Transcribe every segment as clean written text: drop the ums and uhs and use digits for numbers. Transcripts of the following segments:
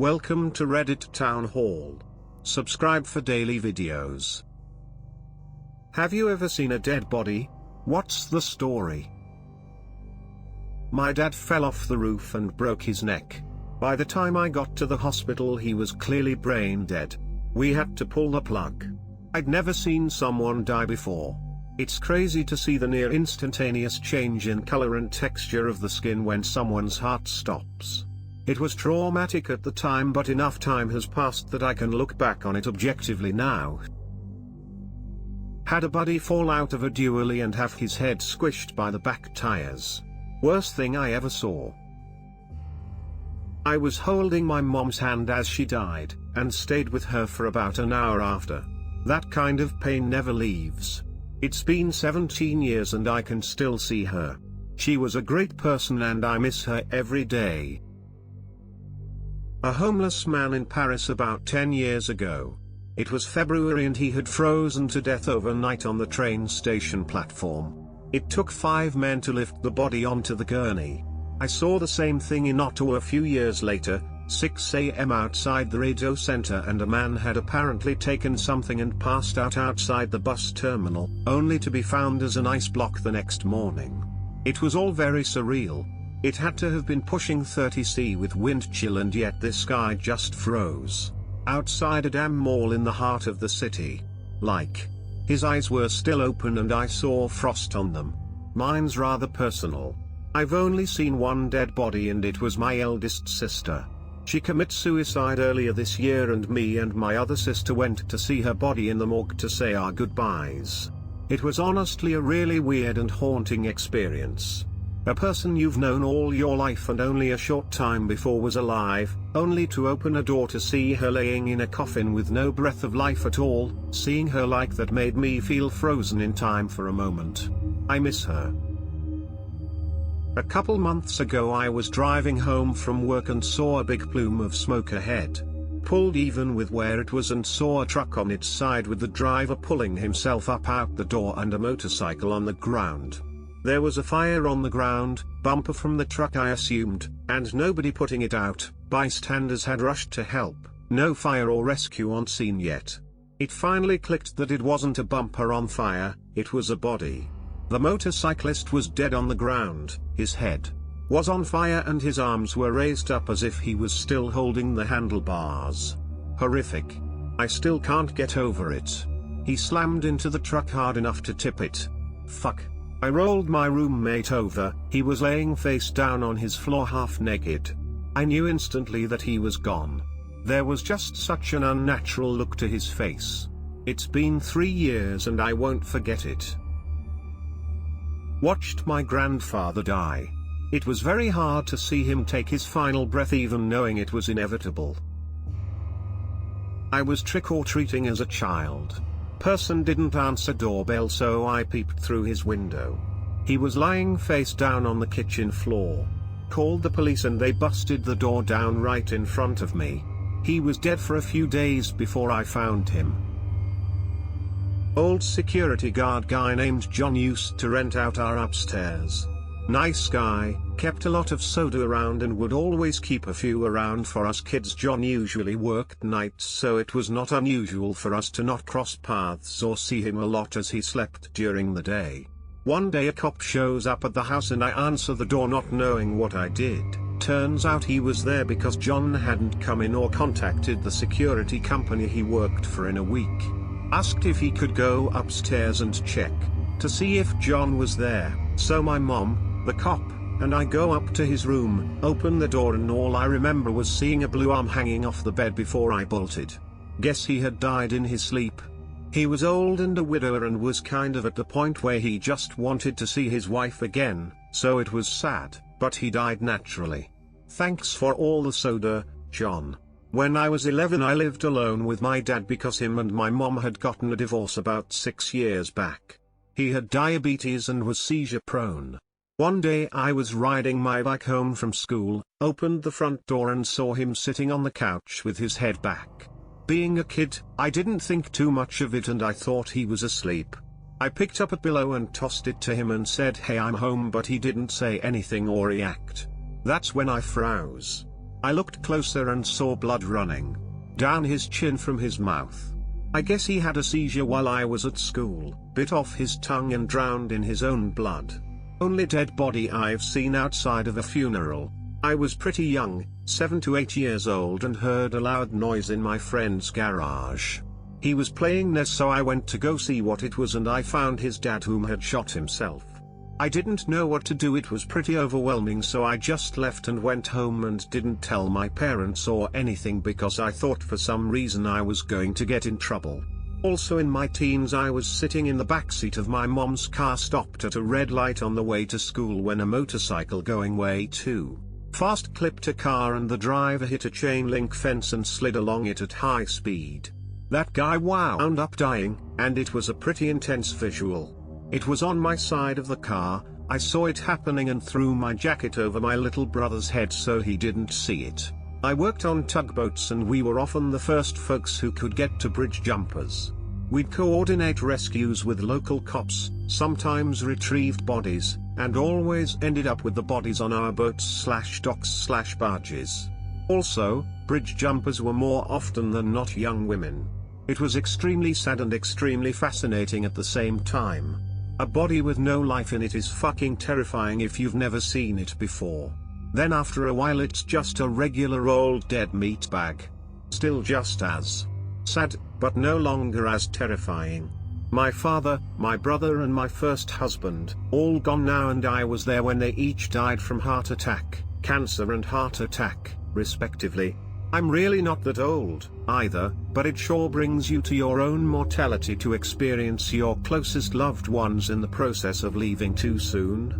Welcome to Reddit Town Hall. Subscribe for daily videos. Have you ever seen a dead body? What's the story? My dad fell off the roof and broke his neck. By the time I got to the hospital he was clearly brain dead. We had to pull the plug. I'd never seen someone die before. It's crazy to see the near instantaneous change in color and texture of the skin when someone's heart stops. It was traumatic at the time, but enough time has passed that I can look back on it objectively now. Had a buddy fall out of a dually and have his head squished by the back tires. Worst thing I ever saw. I was holding my mom's hand as she died, and stayed with her for about an hour after. That kind of pain never leaves. It's been 17 years and I can still see her. She was a great person and I miss her every day. A homeless man in Paris about 10 years ago. It was February and he had frozen to death overnight on the train station platform. It took 5 men to lift the body onto the gurney. I saw the same thing in Ottawa a few years later, 6 a.m. outside the radio center, and a man had apparently taken something and passed out outside the bus terminal, only to be found as an ice block the next morning. It was all very surreal. It had to have been pushing 30 degrees with wind chill, and yet this guy just froze. Outside a damn mall in the heart of the city. Like, his eyes were still open and I saw frost on them. Mine's rather personal. I've only seen one dead body and it was my eldest sister. She committed suicide earlier this year and me and my other sister went to see her body in the morgue to say our goodbyes. It was honestly a really weird and haunting experience. A person you've known all your life and only a short time before was alive, only to open a door to see her laying in a coffin with no breath of life at all. Seeing her like that made me feel frozen in time for a moment. I miss her. A couple months ago I was driving home from work and saw a big plume of smoke ahead. Pulled even with where it was and saw a truck on its side with the driver pulling himself up out the door and a motorcycle on the ground. There was a fire on the ground, bumper from the truck I assumed, and nobody putting it out. Bystanders had rushed to help, no fire or rescue on scene yet. It finally clicked that it wasn't a bumper on fire, it was a body. The motorcyclist was dead on the ground, his head was on fire and his arms were raised up as if he was still holding the handlebars. Horrific. I still can't get over it. He slammed into the truck hard enough to tip it. Fuck. I rolled my roommate over. He was laying face down on his floor half naked. I knew instantly that he was gone. There was just such an unnatural look to his face. It's been 3 years and I won't forget it. Watched my grandfather die. It was very hard to see him take his final breath even knowing it was inevitable. I was trick-or-treating as a child. Person didn't answer doorbell so I peeped through his window. He was lying face down on the kitchen floor. Called the police and they busted the door down right in front of me. He was dead for a few days before I found him. Old security guard guy named John used to rent out our upstairs. Nice guy, kept a lot of soda around and would always keep a few around for us kids. John usually worked nights so it was not unusual for us to not cross paths or see him a lot as he slept during the day. One day a cop shows up at the house and I answer the door not knowing what I did. Turns out he was there because John hadn't come in or contacted the security company he worked for in a week. Asked if he could go upstairs and check to see if John was there, so my mom, the cop, and I go up to his room, open the door, and all I remember was seeing a blue arm hanging off the bed before I bolted. Guess he had died in his sleep. He was old and a widower and was kind of at the point where he just wanted to see his wife again, so it was sad, but he died naturally. Thanks for all the soda, John. When I was 11 I lived alone with my dad because him and my mom had gotten a divorce about 6 years back. He had diabetes and was seizure prone. One day I was riding my bike home from school, opened the front door and saw him sitting on the couch with his head back. Being a kid, I didn't think too much of it and I thought he was asleep. I picked up a pillow and tossed it to him and said, "Hey, I'm home," but he didn't say anything or react. That's when I froze. I looked closer and saw blood running down his chin from his mouth. I guess he had a seizure while I was at school, bit off his tongue and drowned in his own blood. Only dead body I've seen outside of a funeral. I was pretty young, 7 to 8 years old, and heard a loud noise in my friend's garage. He was playing NES, so I went to go see what it was, and I found his dad, whom had shot himself. I didn't know what to do. It was pretty overwhelming, so I just left and went home and didn't tell my parents or anything because I thought for some reason I was going to get in trouble. Also in my teens I was sitting in the backseat of my mom's car, stopped at a red light on the way to school, when a motorcycle going way too fast clipped a car and the driver hit a chain link fence and slid along it at high speed. That guy wound up dying, and it was a pretty intense visual. It was on my side of the car. I saw it happening and threw my jacket over my little brother's head so he didn't see it. I worked on tugboats and we were often the first folks who could get to bridge jumpers. We'd coordinate rescues with local cops, sometimes retrieved bodies, and always ended up with the bodies on our boats/docks/barges. Also, bridge jumpers were more often than not young women. It was extremely sad and extremely fascinating at the same time. A body with no life in it is fucking terrifying if you've never seen it before. Then after a while it's just a regular old dead meat bag. Still just as sad, but no longer as terrifying. My father, my brother and my first husband, all gone now, and I was there when they each died from heart attack, cancer and heart attack, respectively. I'm really not that old, either, but it sure brings you to your own mortality to experience your closest loved ones in the process of leaving too soon.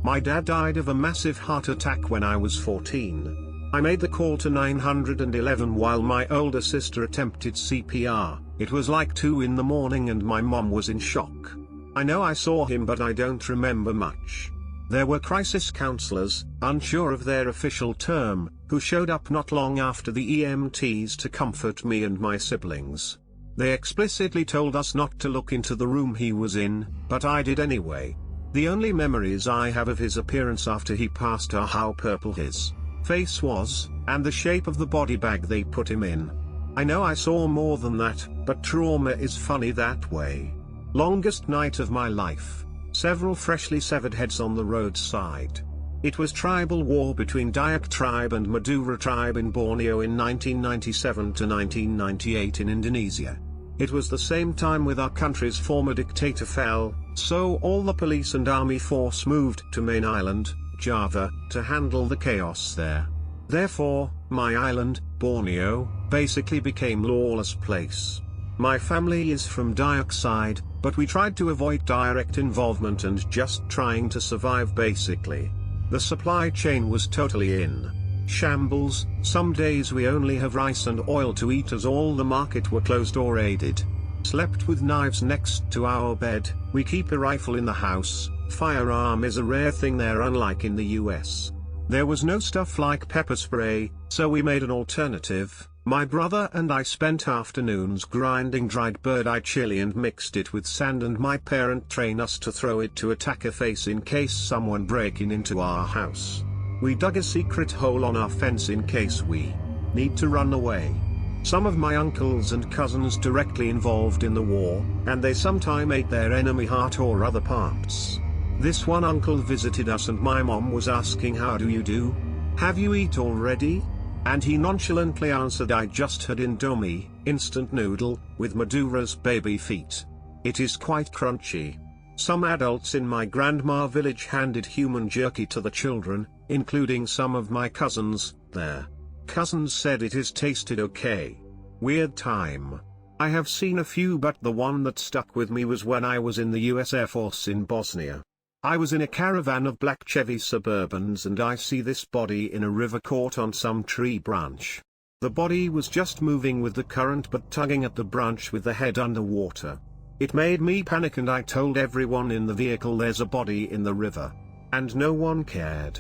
My dad died of a massive heart attack when I was 14. I made the call to 911 while my older sister attempted CPR. It was like 2 in the morning and my mom was in shock. I know I saw him, but I don't remember much. There were crisis counselors, unsure of their official term, who showed up not long after the EMTs to comfort me and my siblings. They explicitly told us not to look into the room he was in, but I did anyway. The only memories I have of his appearance after he passed are how purple his face was, and the shape of the body bag they put him in. I know I saw more than that, but trauma is funny that way. Longest night of my life. Several freshly severed heads on the roadside. It was tribal war between Dayak tribe and Madura tribe in Borneo in 1997 to 1998 in Indonesia. It was the same time with our country's former dictator fell, so all the police and army force moved to main island, Java, to handle the chaos there. Therefore, my island, Borneo, basically became lawless place. My family is from Dayak side, but we tried to avoid direct involvement and just trying to survive basically. The supply chain was totally in shambles. Some days we only have rice and oil to eat as all the market were closed or raided. Slept with knives next to our bed. We keep a rifle in the house. Firearm is a rare thing there, unlike in the US. There was no stuff like pepper spray, so we made an alternative. My brother and I spent afternoons grinding dried bird-eye chili and mixed it with sand, and my parent trained us to throw it to attack a face in case someone breaking into our house. We dug a secret hole on our fence in case we need to run away. Some of my uncles and cousins directly involved in the war, and they sometime ate their enemy heart or other parts. This one uncle visited us and my mom was asking, "How do you do? Have you eat already?" And he nonchalantly answered, "I just had Indomie, instant noodle, with Madura's baby feet. It is quite crunchy." Some adults in my grandma village handed human jerky to the children, including some of my cousins. Their cousins said it is tasted okay. Weird time. I have seen a few, but the one that stuck with me was when I was in the US Air Force in Bosnia. I was in a caravan of black Chevy Suburbans and I see this body in a river caught on some tree branch. The body was just moving with the current but tugging at the branch with the head underwater. It made me panic and I told everyone in the vehicle there's a body in the river. And no one cared.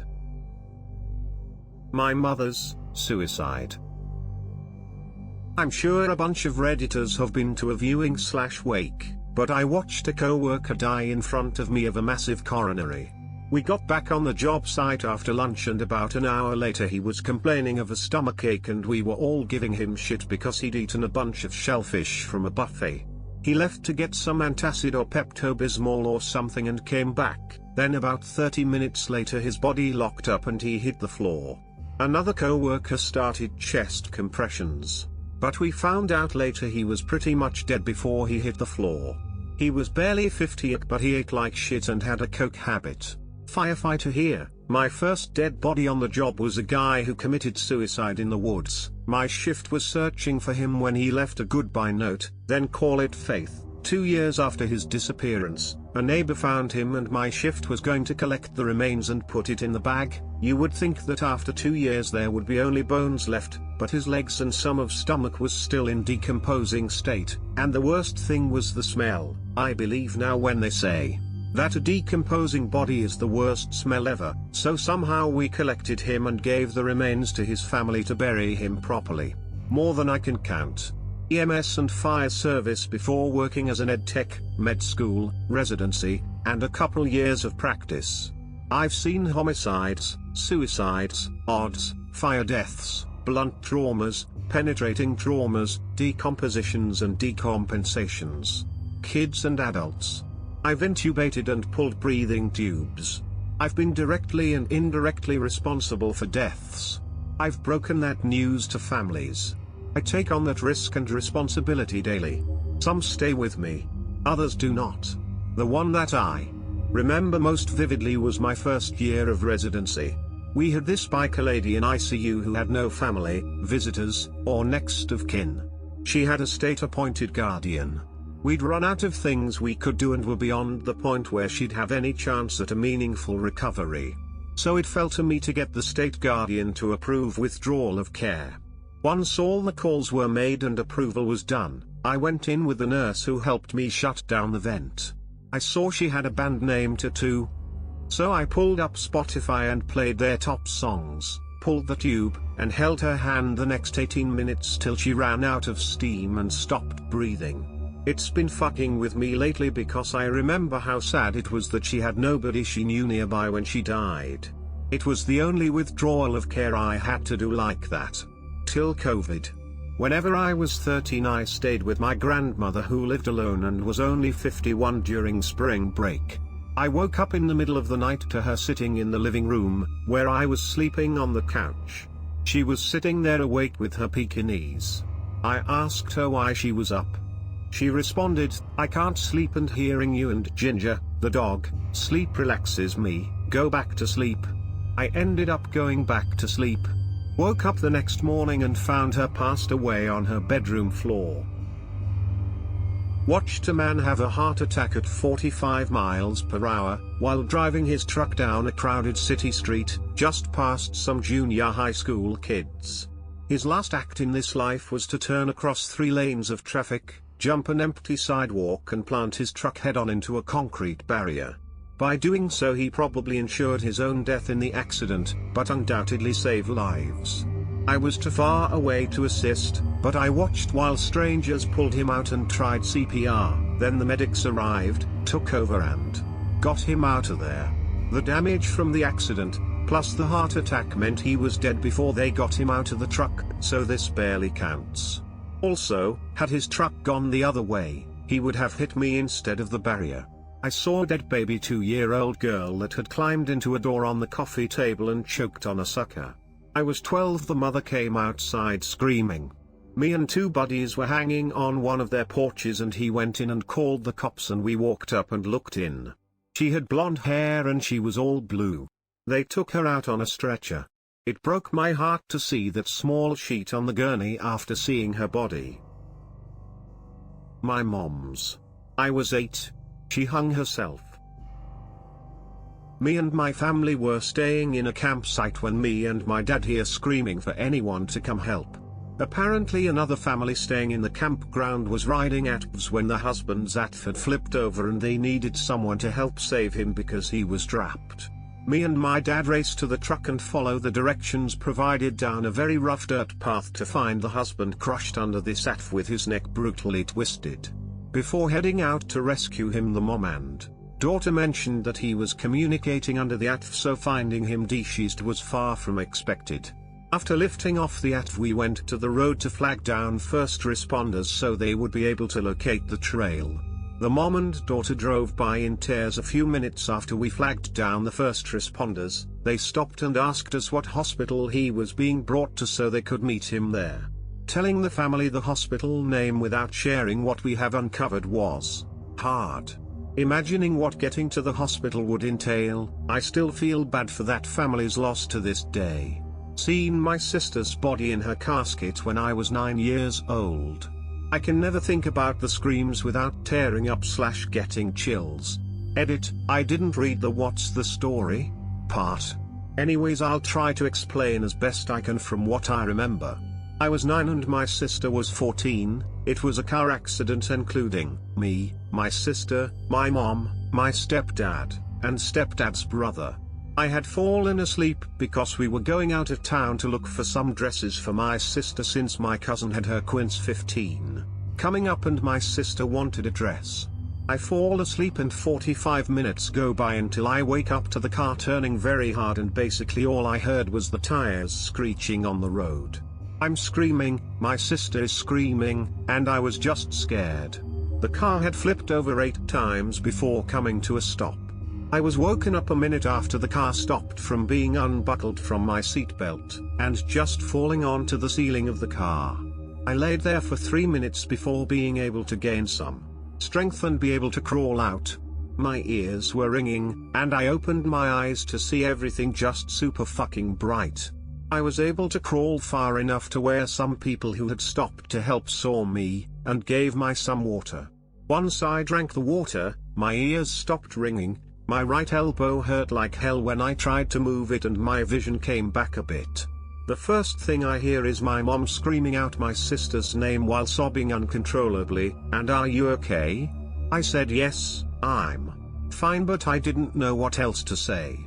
My mother's suicide. I'm sure a bunch of Redditors have been to a viewing/wake, but I watched a co-worker die in front of me of a massive coronary We got back on the job site after lunch and about an hour later he was complaining of a stomachache and we were all giving him shit because he'd eaten a bunch of shellfish from a buffet. He left to get some antacid or Pepto-Bismol or something and came back, then about 30 minutes later his body locked up and he hit the floor. Another co-worker started chest compressions, but we found out later he was pretty much dead before he hit the floor. He was barely 50 but he ate like shit and had a coke habit. Firefighter here. My first dead body on the job was a guy who committed suicide in the woods. My shift was searching for him when he left a goodbye note, then call it faith. 2 years after his disappearance, a neighbor found him and my shift was going to collect the remains and put it in the bag. You would think that after 2 years there would be only bones left, but his legs and some of stomach was still in decomposing state, and the worst thing was the smell. I believe now when they say that a decomposing body is the worst smell ever, so somehow we collected him and gave the remains to his family to bury him properly. More than I can count. EMS and fire service before working as an edtech, med school, residency, and a couple years of practice. I've seen homicides, suicides, odds, fire deaths, blunt traumas, penetrating traumas, decompositions and decompensations. Kids and adults. I've intubated and pulled breathing tubes. I've been directly and indirectly responsible for deaths. I've broken that news to families. I take on that risk and responsibility daily. Some stay with me. Others do not. The one that I remember most vividly was my first year of residency. We had this biker lady in ICU who had no family, visitors, or next of kin. She had a state-appointed guardian. We'd run out of things we could do and were beyond the point where she'd have any chance at a meaningful recovery. So it fell to me to get the state guardian to approve withdrawal of care. Once all the calls were made and approval was done, I went in with the nurse who helped me shut down the vent. I saw she had a band name tattoo. So I pulled up Spotify and played their top songs, pulled the tube, and held her hand the next 18 minutes till she ran out of steam and stopped breathing. It's been fucking with me lately because I remember how sad it was that she had nobody she knew nearby when she died. It was the only withdrawal of care I had to do like that. Till COVID. Whenever I was 13 I stayed with my grandmother who lived alone and was only 51 during spring break. I woke up in the middle of the night to her sitting in the living room, where I was sleeping on the couch. She was sitting there awake with her Pekingese. I asked her why she was up. She responded, "I can't sleep and hearing you and Ginger, the dog, sleep relaxes me, go back to sleep." I ended up going back to sleep. Woke up the next morning and found her passed away on her bedroom floor. Watched a man have a heart attack at 45 miles per hour, while driving his truck down a crowded city street, just past some junior high school kids. His last act in this life was to turn across 3 lanes of traffic, jump an empty sidewalk and plant his truck head-on into a concrete barrier. By doing so he probably ensured his own death in the accident, but undoubtedly saved lives. I was too far away to assist, but I watched while strangers pulled him out and tried CPR, then the medics arrived, took over and got him out of there. The damage from the accident, plus the heart attack meant he was dead before they got him out of the truck, so this barely counts. Also, had his truck gone the other way, he would have hit me instead of the barrier. I saw a dead baby 2-year-old girl that had climbed into a door on the coffee table and choked on a sucker. I was 12. The mother came outside screaming. Me and 2 buddies were hanging on one of their porches and he went in and called the cops and we walked up and looked in. She had blonde hair and she was all blue. They took her out on a stretcher. It broke my heart to see that small sheet on the gurney after seeing her body. My mom's. I was 8. She hung herself. Me and my family were staying in a campsite when me and my dad hear screaming for anyone to come help. Apparently another family staying in the campground was riding ATVs when the husband's ATV had flipped over and they needed someone to help save him because he was trapped. Me and my dad raced to the truck and follow the directions provided down a very rough dirt path to find the husband crushed under this ATV with his neck brutally twisted. Before heading out to rescue him, the mom and Daughter mentioned that he was communicating under the ATV, so finding him deceased was far from expected. After lifting off the ATV, we went to the road to flag down first responders so they would be able to locate the trail. The mom and daughter drove by in tears a few minutes after we flagged down the first responders. They stopped and asked us what hospital he was being brought to so they could meet him there. Telling the family the hospital name without sharing what we have uncovered was hard. Imagining what getting to the hospital would entail, I still feel bad for that family's loss to this day. Seen my sister's body in her casket when I was 9 years old. I can never think about the screams without tearing up / getting chills. Edit, I didn't read the what's the story part. Anyways, I'll try to explain as best I can from what I remember. I was 9 and my sister was 14, it was a car accident including me, my sister, my mom, my stepdad, and stepdad's brother. I had fallen asleep because we were going out of town to look for some dresses for my sister since my cousin had her quince 15 coming up and my sister wanted a dress. I fall asleep and 45 minutes go by until I wake up to the car turning very hard and basically all I heard was the tires screeching on the road. I'm screaming, my sister is screaming, and I was just scared. The car had flipped over 8 times before coming to a stop. I was woken up a minute after the car stopped from being unbuckled from my seatbelt, and just falling onto the ceiling of the car. I laid there for 3 minutes before being able to gain some strength and be able to crawl out. My ears were ringing, and I opened my eyes to see everything just super fucking bright. I was able to crawl far enough to where some people who had stopped to help saw me, and gave me some water. Once I drank the water, my ears stopped ringing. My right elbow hurt like hell when I tried to move it and my vision came back a bit. The first thing I hear is my mom screaming out my sister's name while sobbing uncontrollably, and "Are you okay?" I said yes, I'm fine, but I didn't know what else to say.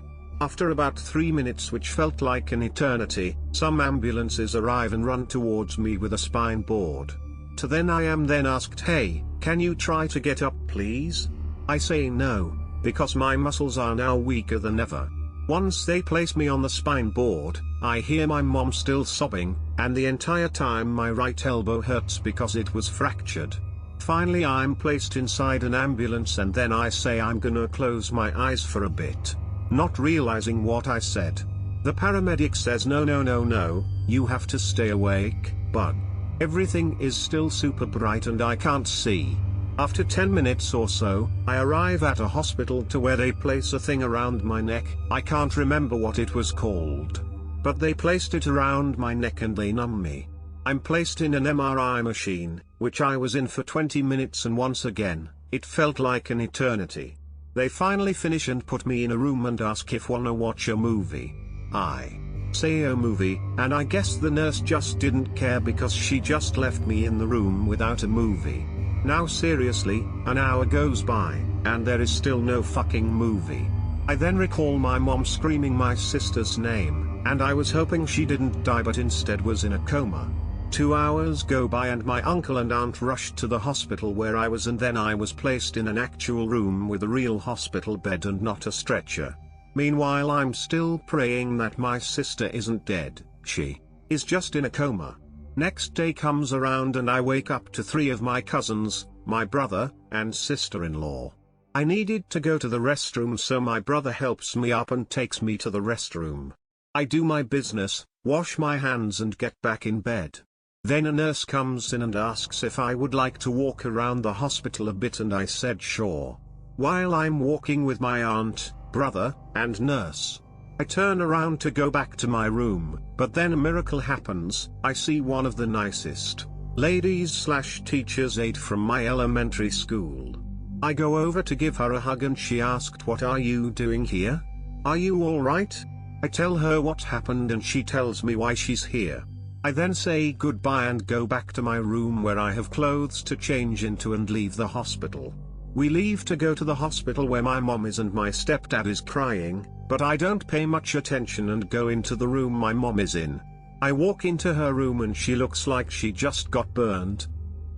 After about 3 minutes, which felt like an eternity, some ambulances arrive and run towards me with a spine board. To then I am then asked, "Hey, can you try to get up please?" I say no, because my muscles are now weaker than ever. Once they place me on the spine board, I hear my mom still sobbing, and the entire time my right elbow hurts because it was fractured. Finally I'm placed inside an ambulance and then I say I'm gonna close my eyes for a bit, not realizing what I said. The paramedic says no, you have to stay awake, bud. Everything is still super bright and I can't see. After 10 minutes or so, I arrive at a hospital to where they place a thing around my neck. I can't remember what it was called, but they placed it around my neck and they numb me. I'm placed in an MRI machine, which I was in for 20 minutes, and once again, it felt like an eternity. They finally finish and put me in a room and ask if wanna watch a movie. I say a movie, and I guess the nurse just didn't care because she just left me in the room without a movie. Now seriously, an hour goes by, and there is still no fucking movie. I then recall my mom screaming my sister's name, and I was hoping she didn't die but instead was in a coma. 2 hours go by and my uncle and aunt rushed to the hospital where I was, and then I was placed in an actual room with a real hospital bed and not a stretcher. Meanwhile I'm still praying that my sister isn't dead, she is just in a coma. Next day comes around and I wake up to 3 of my cousins, my brother, and sister-in-law. I needed to go to the restroom, so my brother helps me up and takes me to the restroom. I do my business, wash my hands and get back in bed. Then a nurse comes in and asks if I would like to walk around the hospital a bit, and I said sure. While I'm walking with my aunt, brother, and nurse, I turn around to go back to my room, but then a miracle happens. I see one of the nicest ladies/teachers aide from my elementary school. I go over to give her a hug and she asked, "What are you doing here? Are you alright?" I tell her what happened and she tells me why she's here. I then say goodbye and go back to my room where I have clothes to change into and leave the hospital. We leave to go to the hospital where my mom is and my stepdad is crying, but I don't pay much attention and go into the room my mom is in. I walk into her room and she looks like she just got burned,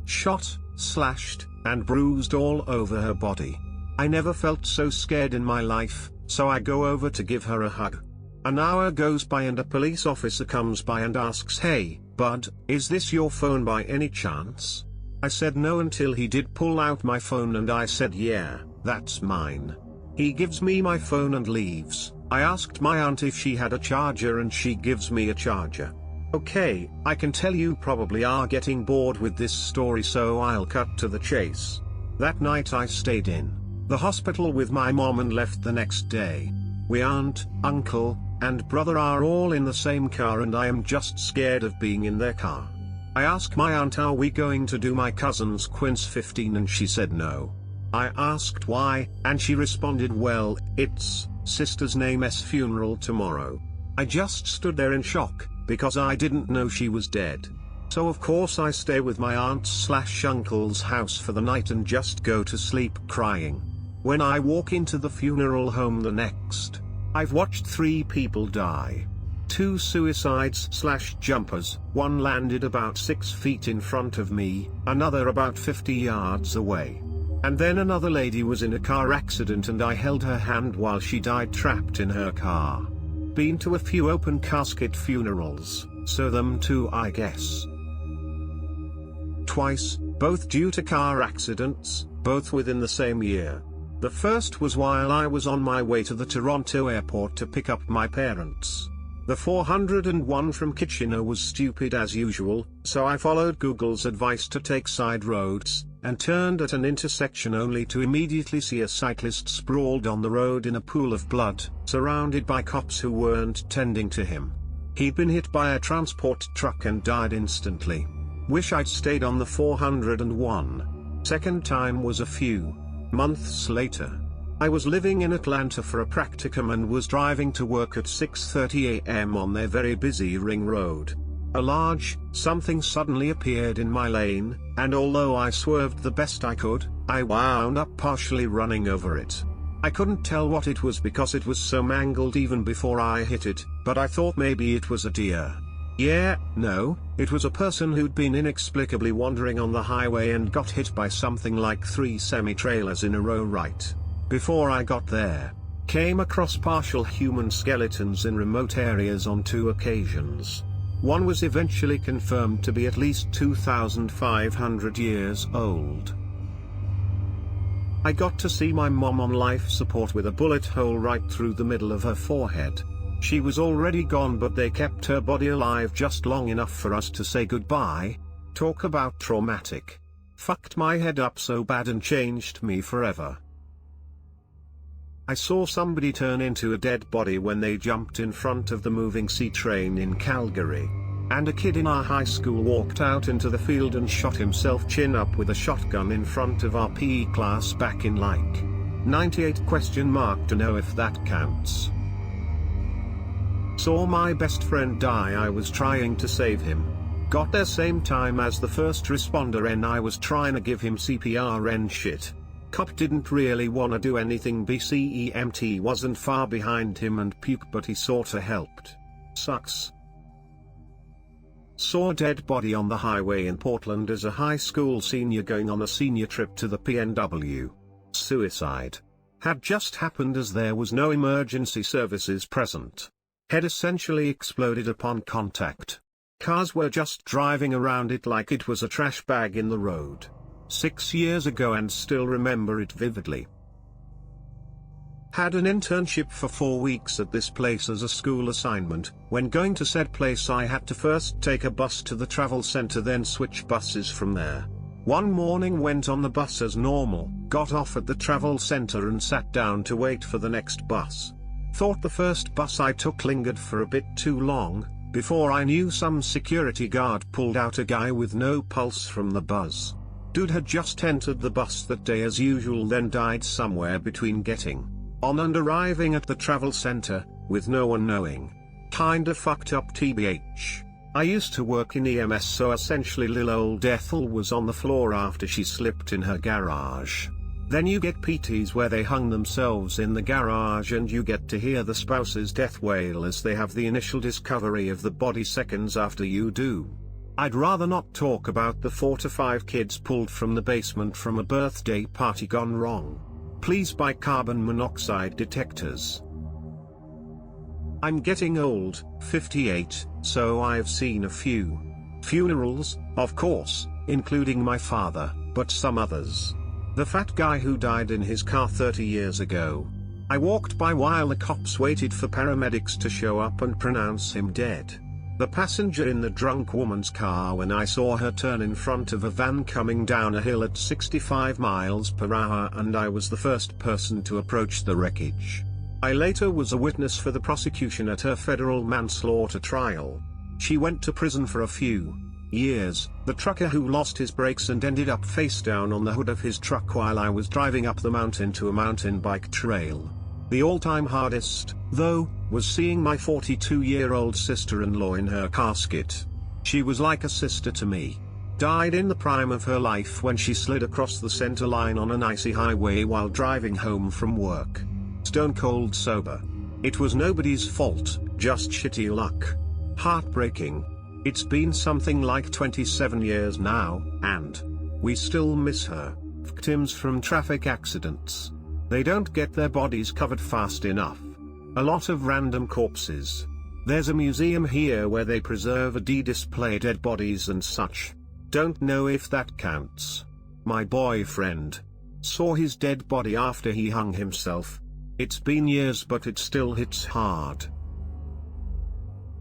shot, slashed, and bruised all over her body. I never felt so scared in my life, so I go over to give her a hug. An hour goes by and a police officer comes by and asks, "Hey, bud, is this your phone by any chance?" I said no until he did pull out my phone and I said, "Yeah, that's mine." He gives me my phone and leaves. I asked my aunt if she had a charger and she gives me a charger. Okay, I can tell you probably are getting bored with this story, so I'll cut to the chase. That night I stayed in the hospital with my mom and left the next day. We aunt, uncle, and brother are all in the same car and I am just scared of being in their car. I asked my aunt, "Are we going to do my cousin's Quince 15?" and she said no. I asked why, and she responded, "Well, it's sister's name's funeral tomorrow." I just stood there in shock, because I didn't know she was dead. So of course I stay with my aunt/uncle's house for the night and just go to sleep crying. When I walk into the funeral home the next, I've watched 3 people die. 2 suicides/jumpers, one landed about 6 feet in front of me, another about 50 yards away. And then another lady was in a car accident and I held her hand while she died trapped in her car. Been to a few open casket funerals, so them too I guess. Twice, both due to car accidents, both within the same year. The first was while I was on my way to the Toronto airport to pick up my parents. The 401 from Kitchener was stupid as usual, so I followed Google's advice to take side roads, and turned at an intersection only to immediately see a cyclist sprawled on the road in a pool of blood, surrounded by cops who weren't tending to him. He'd been hit by a transport truck and died instantly. Wish I'd stayed on the 401. Second time was a few months later. I was living in Atlanta for a practicum and was driving to work at 6:30 a.m. on their very busy ring road. A large something suddenly appeared in my lane, and although I swerved the best I could, I wound up partially running over it. I couldn't tell what it was because it was so mangled even before I hit it, but I thought maybe it was a deer. No, it was a person who'd been inexplicably wandering on the highway and got hit by something like 3 semi-trailers in a row right before I got there. Came across partial human skeletons in remote areas on 2 occasions. One was eventually confirmed to be at least 2,500 years old. I got to see my mom on life support with a bullet hole right through the middle of her forehead. She was already gone, but they kept her body alive just long enough for us to say goodbye. Talk about traumatic. Fucked my head up so bad and changed me forever. I saw somebody turn into a dead body when they jumped in front of the moving C train in Calgary. And a kid in our high school walked out into the field and shot himself chin up with a shotgun in front of our PE class back in like 98 ? To know if that counts. Saw my best friend die. I was trying to save him. Got there same time as the first responder and I was trying to give him CPR and shit. Cop didn't really wanna do anything. BCEMT wasn't far behind him and puke, but he sorta helped. Sucks. Saw a dead body on the highway in Portland as a high school senior going on a senior trip to the PNW. Suicide. Had just happened as there was no emergency services present. Head essentially exploded upon contact. Cars were just driving around it like it was a trash bag in the road. 6 years ago and still remember it vividly. Had an internship for 4 weeks at this place as a school assignment. When going to said place I had to first take a bus to the travel center, then switch buses from there. One morning went on the bus as normal, got off at the travel center and sat down to wait for the next bus. Thought the first bus I took lingered for a bit too long. Before I knew, some security guard pulled out a guy with no pulse from the bus. Dude had just entered the bus that day as usual, then died somewhere between getting on and arriving at the travel center, with no one knowing. Kinda fucked up TBH. I used to work in EMS, so essentially lil old Ethel was on the floor after she slipped in her garage. Then you get PTs where they hung themselves in the garage and you get to hear the spouse's death wail as they have the initial discovery of the body seconds after you do. I'd rather not talk about the 4 to 5 kids pulled from the basement from a birthday party gone wrong. Please buy carbon monoxide detectors. I'm getting old, 58, so I've seen a few funerals, of course, including my father, but some others. The fat guy who died in his car 30 years ago. I walked by while the cops waited for paramedics to show up and pronounce him dead. The passenger in the drunk woman's car when I saw her turn in front of a van coming down a hill at 65 miles per hour, and I was the first person to approach the wreckage. I later was a witness for the prosecution at her federal manslaughter trial. She went to prison for a few years. The trucker who lost his brakes and ended up face down on the hood of his truck while I was driving up the mountain to a mountain bike trail. The all-time hardest, though, was seeing my 42-year-old sister-in-law in her casket. She was like a sister to me. Died in the prime of her life when she slid across the center line on an icy highway while driving home from work. Stone cold sober. It was nobody's fault, just shitty luck. Heartbreaking. It's been something like 27 years now, and we still miss her. Victims from traffic accidents. They don't get their bodies covered fast enough. A lot of random corpses. There's a museum here where they preserve and display dead bodies and such. Don't know if that counts. My boyfriend saw his dead body after he hung himself. It's been years, but it still hits hard.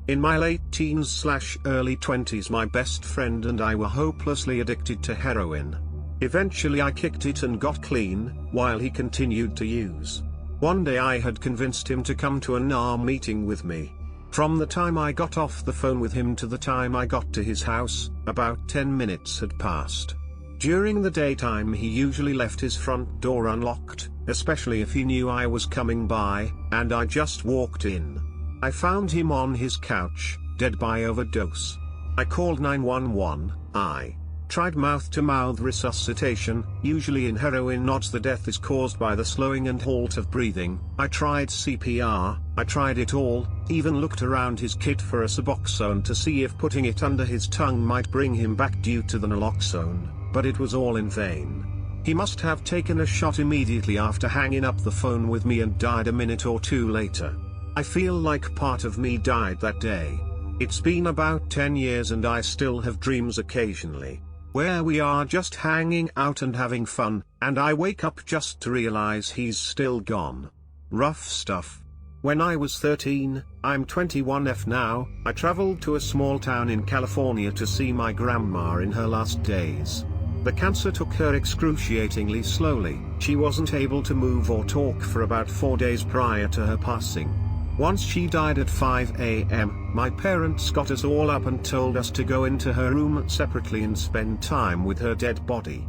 In my late teens/early 20s, my best friend and I were hopelessly addicted to heroin. Eventually I kicked it and got clean, while he continued to use. One day I had convinced him to come to an hour meeting with me. From the time I got off the phone with him to the time I got to his house, about 10 minutes had passed. During the daytime he usually left his front door unlocked, especially if he knew I was coming by, and I just walked in. I found him on his couch, dead by overdose. I called 911, I tried mouth-to-mouth resuscitation. Usually in heroin odds the death is caused by the slowing and halt of breathing. I tried CPR, I tried it all, even looked around his kit for a Suboxone to see if putting it under his tongue might bring him back due to the naloxone, but it was all in vain. He must have taken a shot immediately after hanging up the phone with me and died a minute or two later. I feel like part of me died that day. It's been about 10 years and I still have dreams occasionally, where we are just hanging out and having fun, and I wake up just to realize he's still gone. Rough stuff. When I was 13, I'm 21 now, I traveled to a small town in California to see my grandma in her last days. The cancer took her excruciatingly slowly. She wasn't able to move or talk for about 4 days prior to her passing. Once she died at 5 a.m., my parents got us all up and told us to go into her room separately and spend time with her dead body.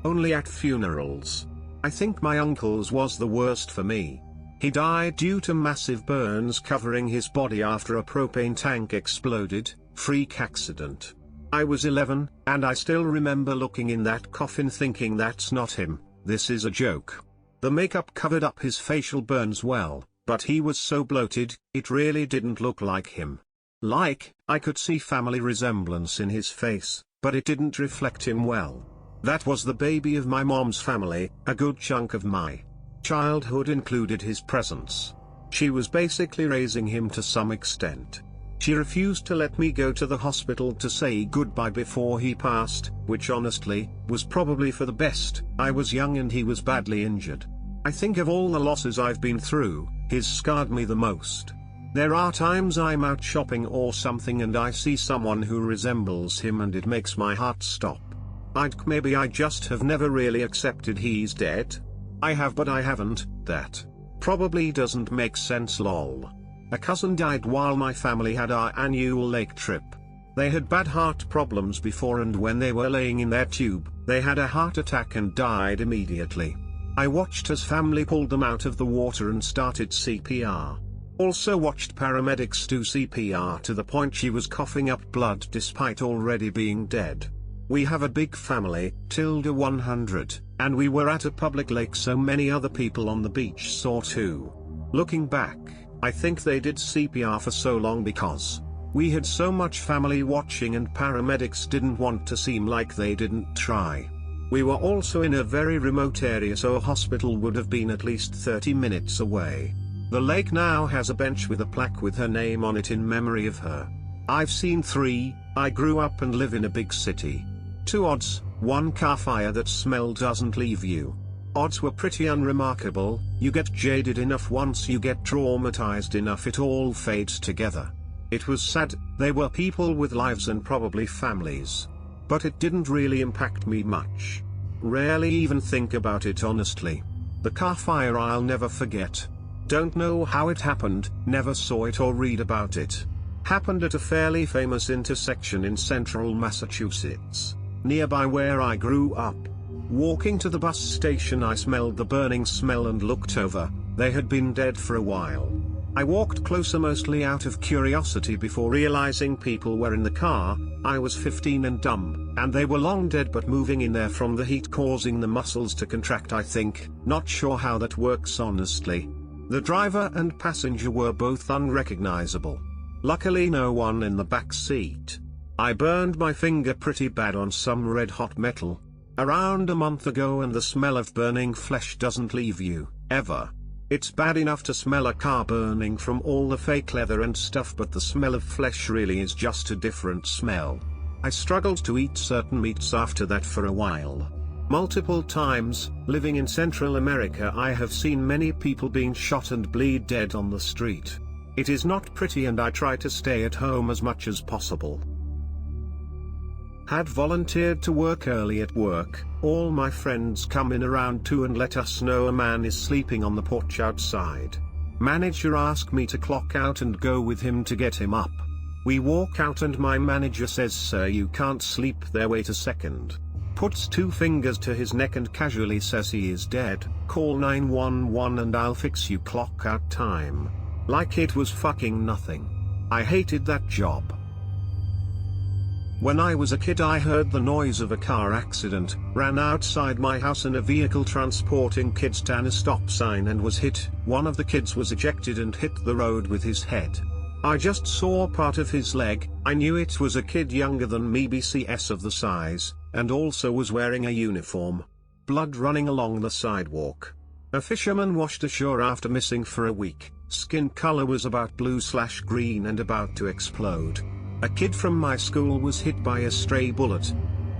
Only at funerals. I think my uncle's was the worst for me. He died due to massive burns covering his body after a propane tank exploded. Freak accident. I was 11, and I still remember looking in that coffin thinking that's not him, this is a joke. The makeup covered up his facial burns well, but he was so bloated, it really didn't look like him. Like, I could see family resemblance in his face, but it didn't reflect him well. That was the baby of my mom's family. A good chunk of my childhood included his presence. She was basically raising him to some extent. She refused to let me go to the hospital to say goodbye before he passed, which honestly, was probably for the best. I was young and he was badly injured. I think of all the losses I've been through, his scarred me the most. There are times I'm out shopping or something and I see someone who resembles him and it makes my heart stop. Maybe I just have never really accepted he's dead. I have, but I haven't. That probably doesn't make sense, lol. A cousin died while my family had our annual lake trip. They had bad heart problems before, and when they were laying in their tube, they had a heart attack and died immediately. I watched as family pulled them out of the water and started CPR. Also watched paramedics do CPR to the point she was coughing up blood despite already being dead. We have a big family, 100, and we were at a public lake so many other people on the beach saw too. Looking back, I think they did CPR for so long because we had so much family watching and paramedics didn't want to seem like they didn't try. We were also in a very remote area, so a hospital would have been at least 30 minutes away. The lake now has a bench with a plaque with her name on it in memory of her. I've seen 3, I grew up and live in a big city. 2 odds, 1 car fire that smell doesn't leave you. Odds were pretty unremarkable, you get jaded enough once you get traumatized enough it all fades together. It was sad, they were people with lives and probably families. But it didn't really impact me much. Rarely even think about it honestly. The car fire I'll never forget. Don't know how it happened, never saw it or read about it. Happened at a fairly famous intersection in central Massachusetts, nearby where I grew up. Walking to the bus station I smelled the burning smell and looked over, they had been dead for a while. I walked closer mostly out of curiosity before realizing people were in the car. I was 15 and dumb, and they were long dead but moving in there from the heat causing the muscles to contract I think, not sure how that works honestly. The driver and passenger were both unrecognizable. Luckily no one in the back seat. I burned my finger pretty bad on some red hot metal. Around a month ago and the smell of burning flesh doesn't leave you, ever. It's bad enough to smell a car burning from all the fake leather and stuff, but the smell of flesh really is just a different smell. I struggled to eat certain meats after that for a while. Multiple times, living in Central America I have seen many people being shot and bleed dead on the street. It is not pretty and I try to stay at home as much as possible. Had volunteered to work early at work, all my friends come in around 2 and let us know a man is sleeping on the porch outside. Manager asked me to clock out and go with him to get him up. We walk out and my manager says, "Sir, you can't sleep there, wait a second." Puts 2 fingers to his neck and casually says he is dead, "Call 911 and I'll fix you clock out time." Like it was fucking nothing. I hated that job. When I was a kid I heard the noise of a car accident, ran outside my house and a vehicle transporting kids ran a stop sign and was hit. One of the kids was ejected and hit the road with his head. I just saw part of his leg. I knew it was a kid younger than me, BCS of the size, and also was wearing a uniform. Blood running along the sidewalk. A fisherman washed ashore after missing for a week. Skin color was about blue/green and about to explode. A kid from my school was hit by a stray bullet.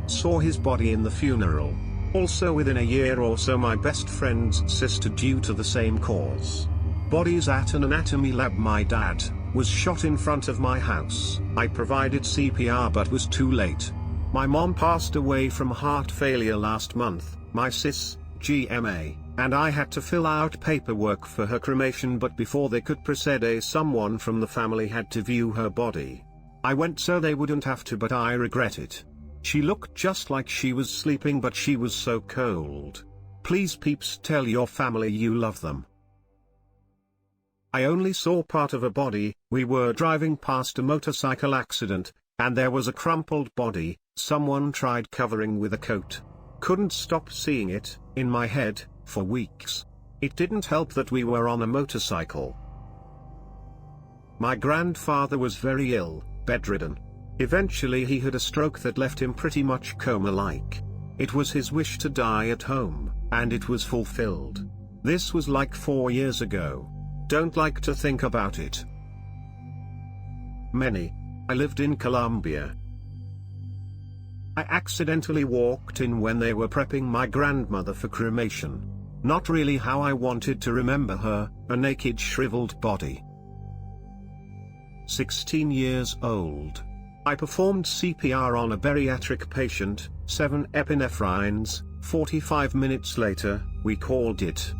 Saw his body in the funeral. Also within a year or so my best friend's sister due to the same cause. Bodies at an anatomy lab. My dad was shot in front of my house. I provided CPR but was too late. My mom passed away from heart failure last month. My sis, GMA, and I had to fill out paperwork for her cremation, but before they could proceed someone from the family had to view her body. I went so they wouldn't have to, but I regret it. She looked just like she was sleeping but she was so cold. Please peeps, tell your family you love them. I only saw part of a body. We were driving past a motorcycle accident, and there was a crumpled body. Someone tried covering with a coat. Couldn't stop seeing it, in my head, for weeks. It didn't help that we were on a motorcycle. My grandfather was very ill, bedridden. Eventually he had a stroke that left him pretty much coma-like. It was his wish to die at home, and it was fulfilled. This was like 4 years ago. Don't like to think about it. I lived in Colombia. I accidentally walked in when they were prepping my grandmother for cremation. Not really how I wanted to remember her, a naked shriveled body. 16 years old. I performed CPR on a bariatric patient, 7 epinephrines. 45 minutes later, we called it.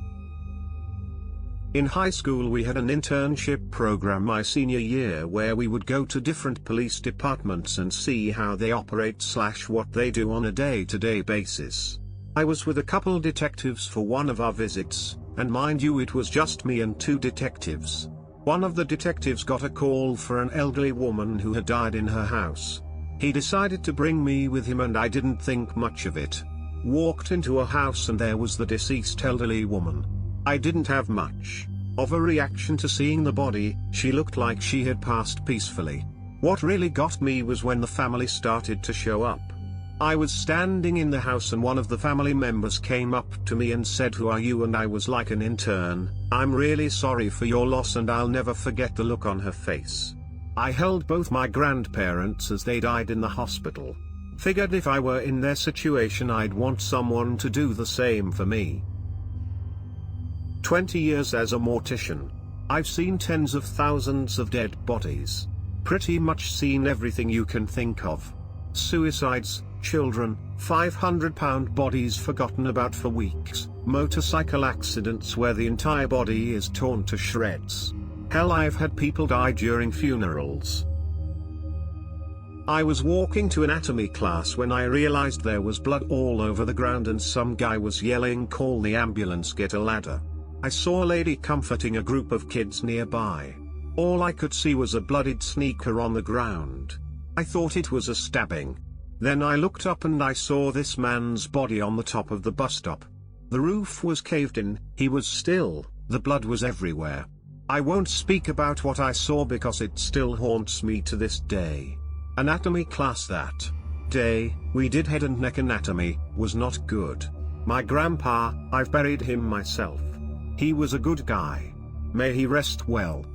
In high school we had an internship program my senior year where we would go to different police departments and see how they operate / what they do on a day-to-day basis. I was with a couple detectives for one of our visits, and mind you it was just me and 2 detectives. One of the detectives got a call for an elderly woman who had died in her house. He decided to bring me with him and I didn't think much of it. Walked into a house and there was the deceased elderly woman. I didn't have much of a reaction to seeing the body. She looked like she had passed peacefully. What really got me was when the family started to show up. I was standing in the house and one of the family members came up to me and said, "Who are you?" And I was like an intern. "I'm really sorry for your loss," and I'll never forget the look on her face. I held both my grandparents as they died in the hospital. Figured if I were in their situation I'd want someone to do the same for me. 20 years as a mortician. I've seen tens of thousands of dead bodies. Pretty much seen everything you can think of. Suicides, children, 500-pound bodies forgotten about for weeks, motorcycle accidents where the entire body is torn to shreds. Hell, I've had people die during funerals. I was walking to anatomy class when I realized there was blood all over the ground and some guy was yelling, "Call the ambulance, get a ladder." I saw a lady comforting a group of kids nearby. All I could see was a bloodied sneaker on the ground. I thought it was a stabbing. Then I looked up and I saw this man's body on the top of the bus stop. The roof was caved in, he was still, the blood was everywhere. I won't speak about what I saw because it still haunts me to this day. Anatomy class that day, we did head and neck anatomy, was not good. My grandpa, I've buried him myself. He was a good guy. May he rest well.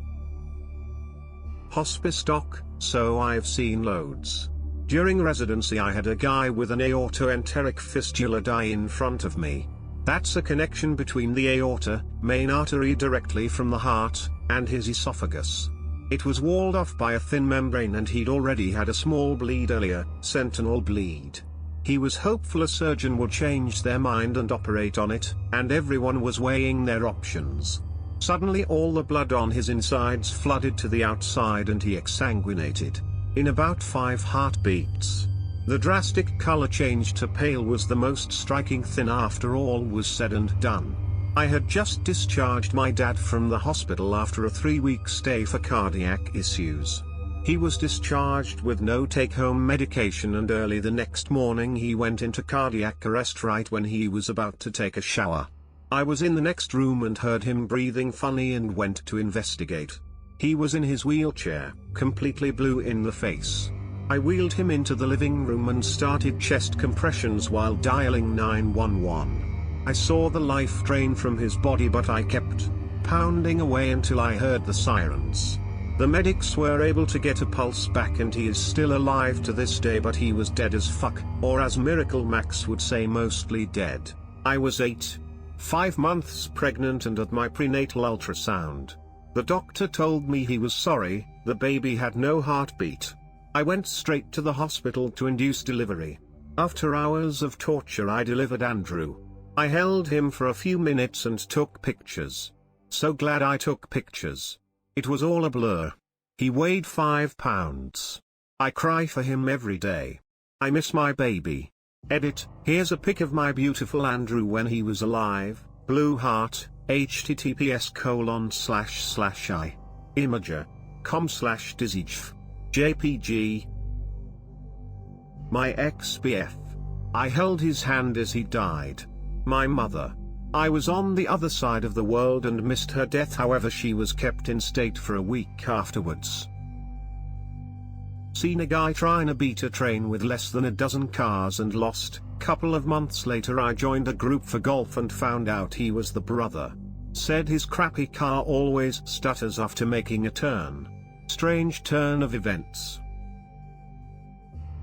Hospice doc, so I've seen loads. During residency I had a guy with an aortoenteric fistula die in front of me. That's a connection between the aorta, main artery directly from the heart, and his esophagus. It was walled off by a thin membrane and he'd already had a small bleed earlier, sentinel bleed. He was hopeful a surgeon would change their mind and operate on it, and everyone was weighing their options. Suddenly all the blood on his insides flooded to the outside and he exsanguinated. In about 5 heartbeats. The drastic color change to pale was the most striking thing after all was said and done. I had just discharged my dad from the hospital after a 3-week stay for cardiac issues. He was discharged with no take-home medication and early the next morning he went into cardiac arrest right when he was about to take a shower. I was in the next room and heard him breathing funny and went to investigate. He was in his wheelchair, completely blue in the face. I wheeled him into the living room and started chest compressions while dialing 911. I saw the life drain from his body but I kept pounding away until I heard the sirens. The medics were able to get a pulse back and he is still alive to this day, but he was dead as fuck, or as Miracle Max would say, mostly dead. I was 5 months pregnant and at my prenatal ultrasound. The doctor told me he was sorry, the baby had no heartbeat. I went straight to the hospital to induce delivery. After hours of torture I delivered Andrew. I held him for a few minutes and took pictures. So glad I took pictures. It was all a blur. He weighed 5 pounds. I cry for him every day. I miss my baby. Edit, here's a pic of my beautiful Andrew when he was alive, blue heart, https://i. Imager.com/dizzyjf. JPG. My ex-BF. I held his hand as he died. My mother. I was on the other side of the world and missed her death, however she was kept in state for a week afterwards. Seen a guy trying to beat a train with less than a dozen cars and lost. Couple of months later I joined a group for golf and found out he was the brother. Said his crappy car always stutters after making a turn. Strange turn of events.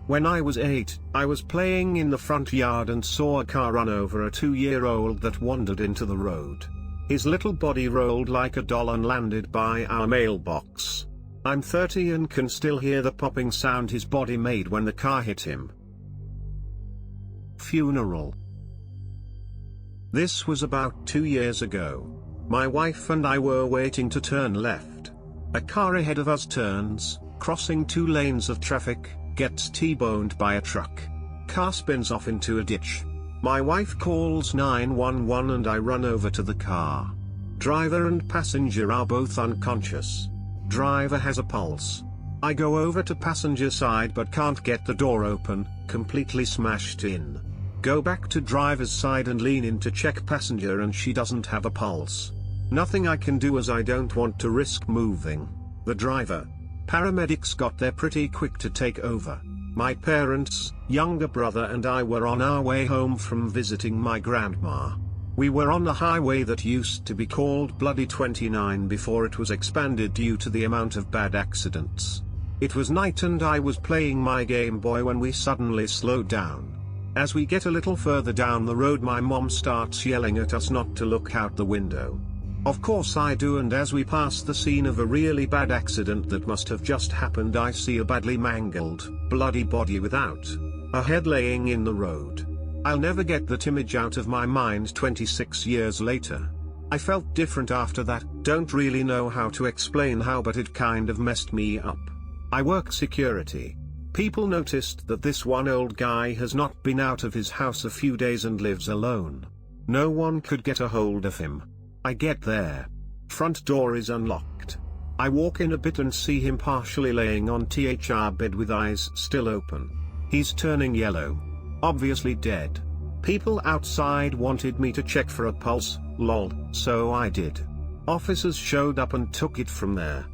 When I was 8, I was playing in the front yard and saw a car run over a 2-year-old that wandered into the road. His little body rolled like a doll and landed by our mailbox. I'm 30 and can still hear the popping sound his body made when the car hit him. Funeral. This was about 2 years ago. My wife and I were waiting to turn left. A car ahead of us turns, crossing 2 lanes of traffic, gets T-boned by a truck. Car spins off into a ditch. My wife calls 911 and I run over to the car. Driver and passenger are both unconscious. Driver has a pulse. I go over to passenger side but can't get the door open, completely smashed in. Go back to driver's side and lean in to check passenger and she doesn't have a pulse. Nothing I can do as I don't want to risk moving the driver. Paramedics got there pretty quick to take over. My parents, younger brother and I were on our way home from visiting my grandma. We were on the highway that used to be called Bloody 29 before it was expanded due to the amount of bad accidents. It was night and I was playing my Game Boy when we suddenly slowed down. As we get a little further down the road, my mom starts yelling at us not to look out the window. Of course I do, and as we pass the scene of a really bad accident that must have just happened, I see a badly mangled, bloody body without a head laying in the road. I'll never get that image out of my mind 26 years later. I felt different after that, don't really know how to explain how, but it kind of messed me up. I work security. People noticed that this one old guy has not been out of his house a few days and lives alone. No one could get a hold of him. I get there. Front door is unlocked. I walk in a bit and see him partially laying on THR bed with eyes still open. He's turning yellow. Obviously dead. People outside wanted me to check for a pulse, lol, so I did. Officers showed up and took it from there.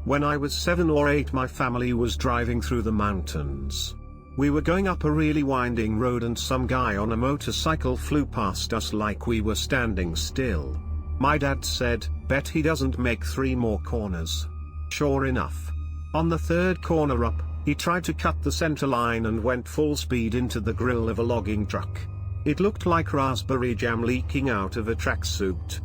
When I was 7 or 8, my family was driving through the mountains. We were going up a really winding road and some guy on a motorcycle flew past us like we were standing still. My dad said, "Bet he doesn't make 3 more corners." Sure enough. On the 3rd corner up, he tried to cut the center line and went full speed into the grill of a logging truck. It looked like raspberry jam leaking out of a tracksuit.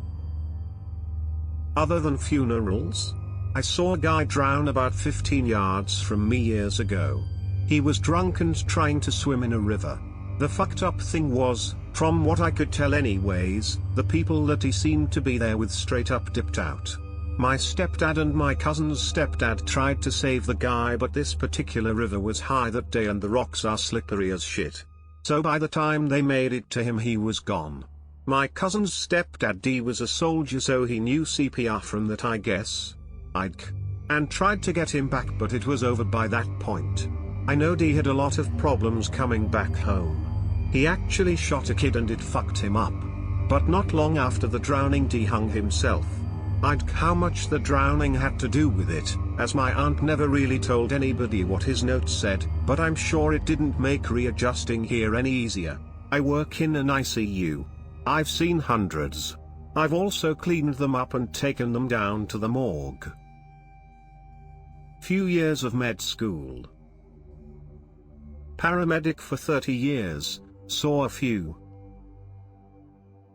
Other than funerals, I saw a guy drown about 15 yards from me years ago. He was drunk and trying to swim in a river. The fucked up thing was, from what I could tell anyways, the people that he seemed to be there with straight up dipped out. My stepdad and my cousin's stepdad tried to save the guy, but this particular river was high that day and the rocks are slippery as shit. So by the time they made it to him, he was gone. My cousin's stepdad D was a soldier, so he knew CPR from that, I guess. And tried to get him back, but it was over by that point. I know D had a lot of problems coming back home. He actually shot a kid and it fucked him up. But not long after the drowning, D hung himself. How much the drowning had to do with it, as my aunt never really told anybody what his note said, but I'm sure it didn't make readjusting here any easier. I work in an ICU. I've seen hundreds. I've also cleaned them up and taken them down to the morgue. Few years of med school. Paramedic for 30 years, saw a few.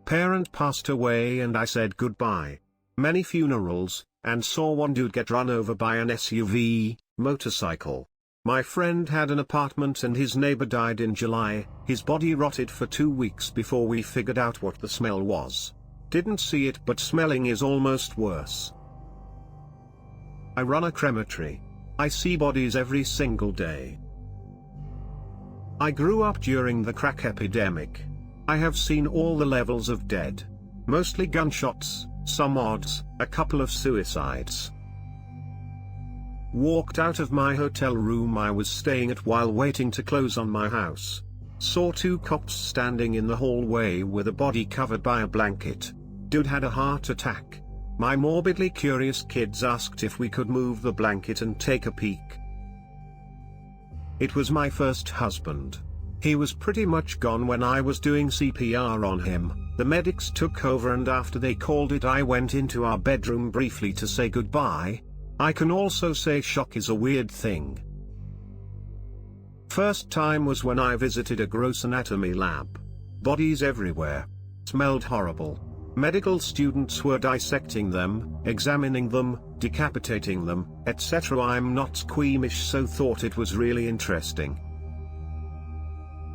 Parent passed away and I said goodbye. Many funerals, and saw one dude get run over by an SUV, motorcycle. My friend had an apartment and his neighbor died in July. His body rotted for 2 weeks before we figured out what the smell was. Didn't see it, but smelling is almost worse. I run a crematory. I see bodies every single day. I grew up during the crack epidemic. I have seen all the levels of dead. Mostly gunshots, some odds, a couple of suicides. Walked out of my hotel room I was staying at while waiting to close on my house. Saw 2 cops standing in the hallway with a body covered by a blanket. Dude had a heart attack. My morbidly curious kids asked if we could move the blanket and take a peek. It was my first husband. He was pretty much gone when I was doing CPR on him. The medics took over and after they called it I went into our bedroom briefly to say goodbye. I can also say shock is a weird thing. First time was when I visited a gross anatomy lab. Bodies everywhere. Smelled horrible. Medical students were dissecting them, examining them, decapitating them, etc. I'm not squeamish, so thought it was really interesting.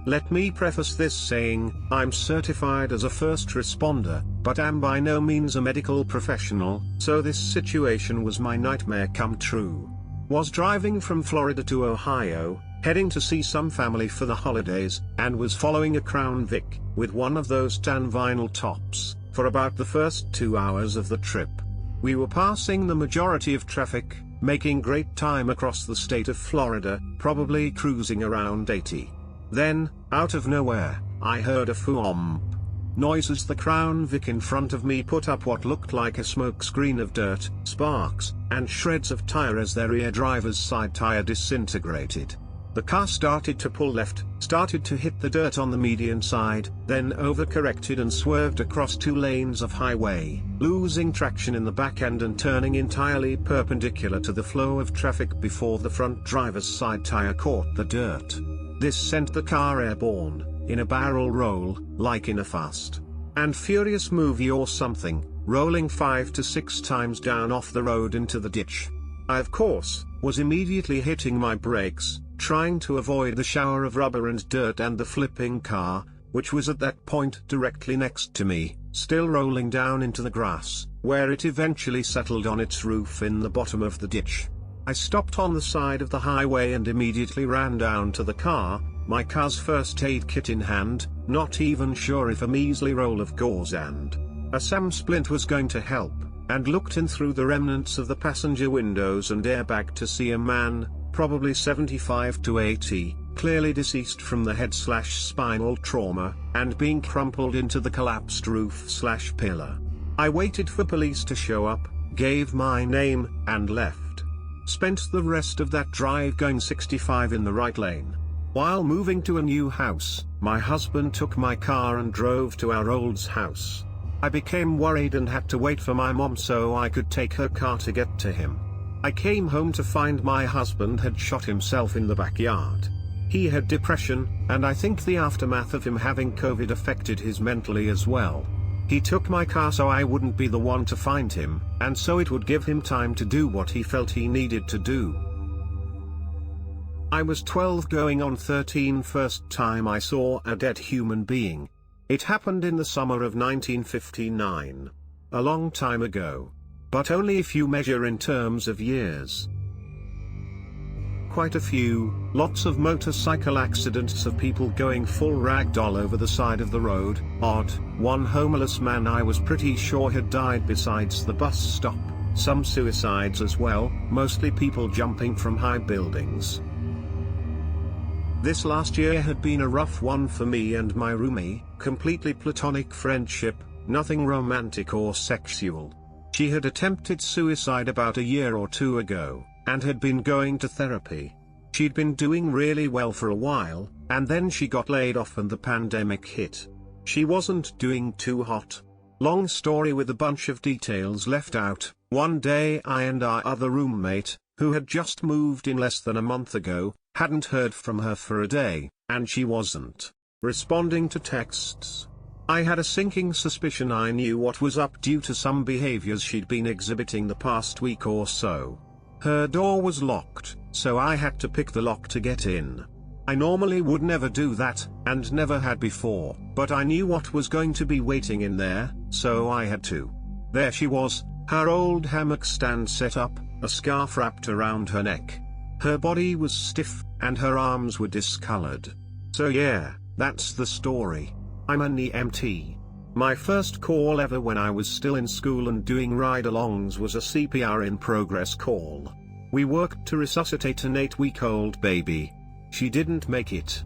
Let me preface this saying, I'm certified as a first responder, but am by no means a medical professional, so this situation was my nightmare come true. Was driving from Florida to Ohio, heading to see some family for the holidays, and was following a Crown Vic, with one of those tan vinyl tops, for about the first 2 hours of the trip. We were passing the majority of traffic, making great time across the state of Florida, probably cruising around 80. Then, out of nowhere, I heard a thump. noises. The Crown Vic in front of me put up what looked like a smoke screen of dirt, sparks, and shreds of tire as their rear driver's side tire disintegrated. The car started to pull left, started to hit the dirt on the median side, then overcorrected and swerved across 2 lanes of highway, losing traction in the back end and turning entirely perpendicular to the flow of traffic before the front driver's side tire caught the dirt. This sent the car airborne, in a barrel roll, like in a Fast and Furious movie or something, rolling 5 to 6 times down off the road into the ditch. I, of course, was immediately hitting my brakes, trying to avoid the shower of rubber and dirt and the flipping car, which was at that point directly next to me, still rolling down into the grass, where it eventually settled on its roof in the bottom of the ditch. I stopped on the side of the highway and immediately ran down to the car, my car's first aid kit in hand, not even sure if a measly roll of gauze and a SAM splint was going to help, and looked in through the remnants of the passenger windows and airbag to see a man, probably 75 to 80, clearly deceased from the head/spinal trauma, and being crumpled into the collapsed roof/pillar. I waited for police to show up, gave my name, and left. Spent the rest of that drive going 65 in the right lane. While moving to a new house, my husband took my car and drove to our old house. I became worried and had to wait for my mom so I could take her car to get to him. I came home to find my husband had shot himself in the backyard. He had depression, and I think the aftermath of him having COVID affected his mentally as well. He took my car so I wouldn't be the one to find him, and so it would give him time to do what he felt he needed to do. I was 12 going on 13 first time I saw a dead human being. It happened in the summer of 1959. A long time ago. But only if you measure in terms of years. Quite a few, lots of motorcycle accidents of people going full ragdoll over the side of the road, odd, one homeless man I was pretty sure had died besides the bus stop, some suicides as well, mostly people jumping from high buildings. This last year had been a rough one for me and my roomie, completely platonic friendship, nothing romantic or sexual. She had attempted suicide about a year or 2 ago, and had been going to therapy. She'd been doing really well for a while, and then she got laid off and the pandemic hit. She wasn't doing too hot. Long story with a bunch of details left out. One day I and our other roommate, who had just moved in less than a month ago, hadn't heard from her for a day, and she wasn't responding to texts. I had a sinking suspicion I knew what was up due to some behaviors she'd been exhibiting the past week or so. Her door was locked, so I had to pick the lock to get in. I normally would never do that, and never had before, but I knew what was going to be waiting in there, so I had to. There she was, her old hammock stand set up, a scarf wrapped around her neck. Her body was stiff, and her arms were discolored. So yeah, that's the story. I'm an EMT. My first call ever when I was still in school and doing ride-alongs was a CPR in progress call. We worked to resuscitate an 8-week-old baby. She didn't make it.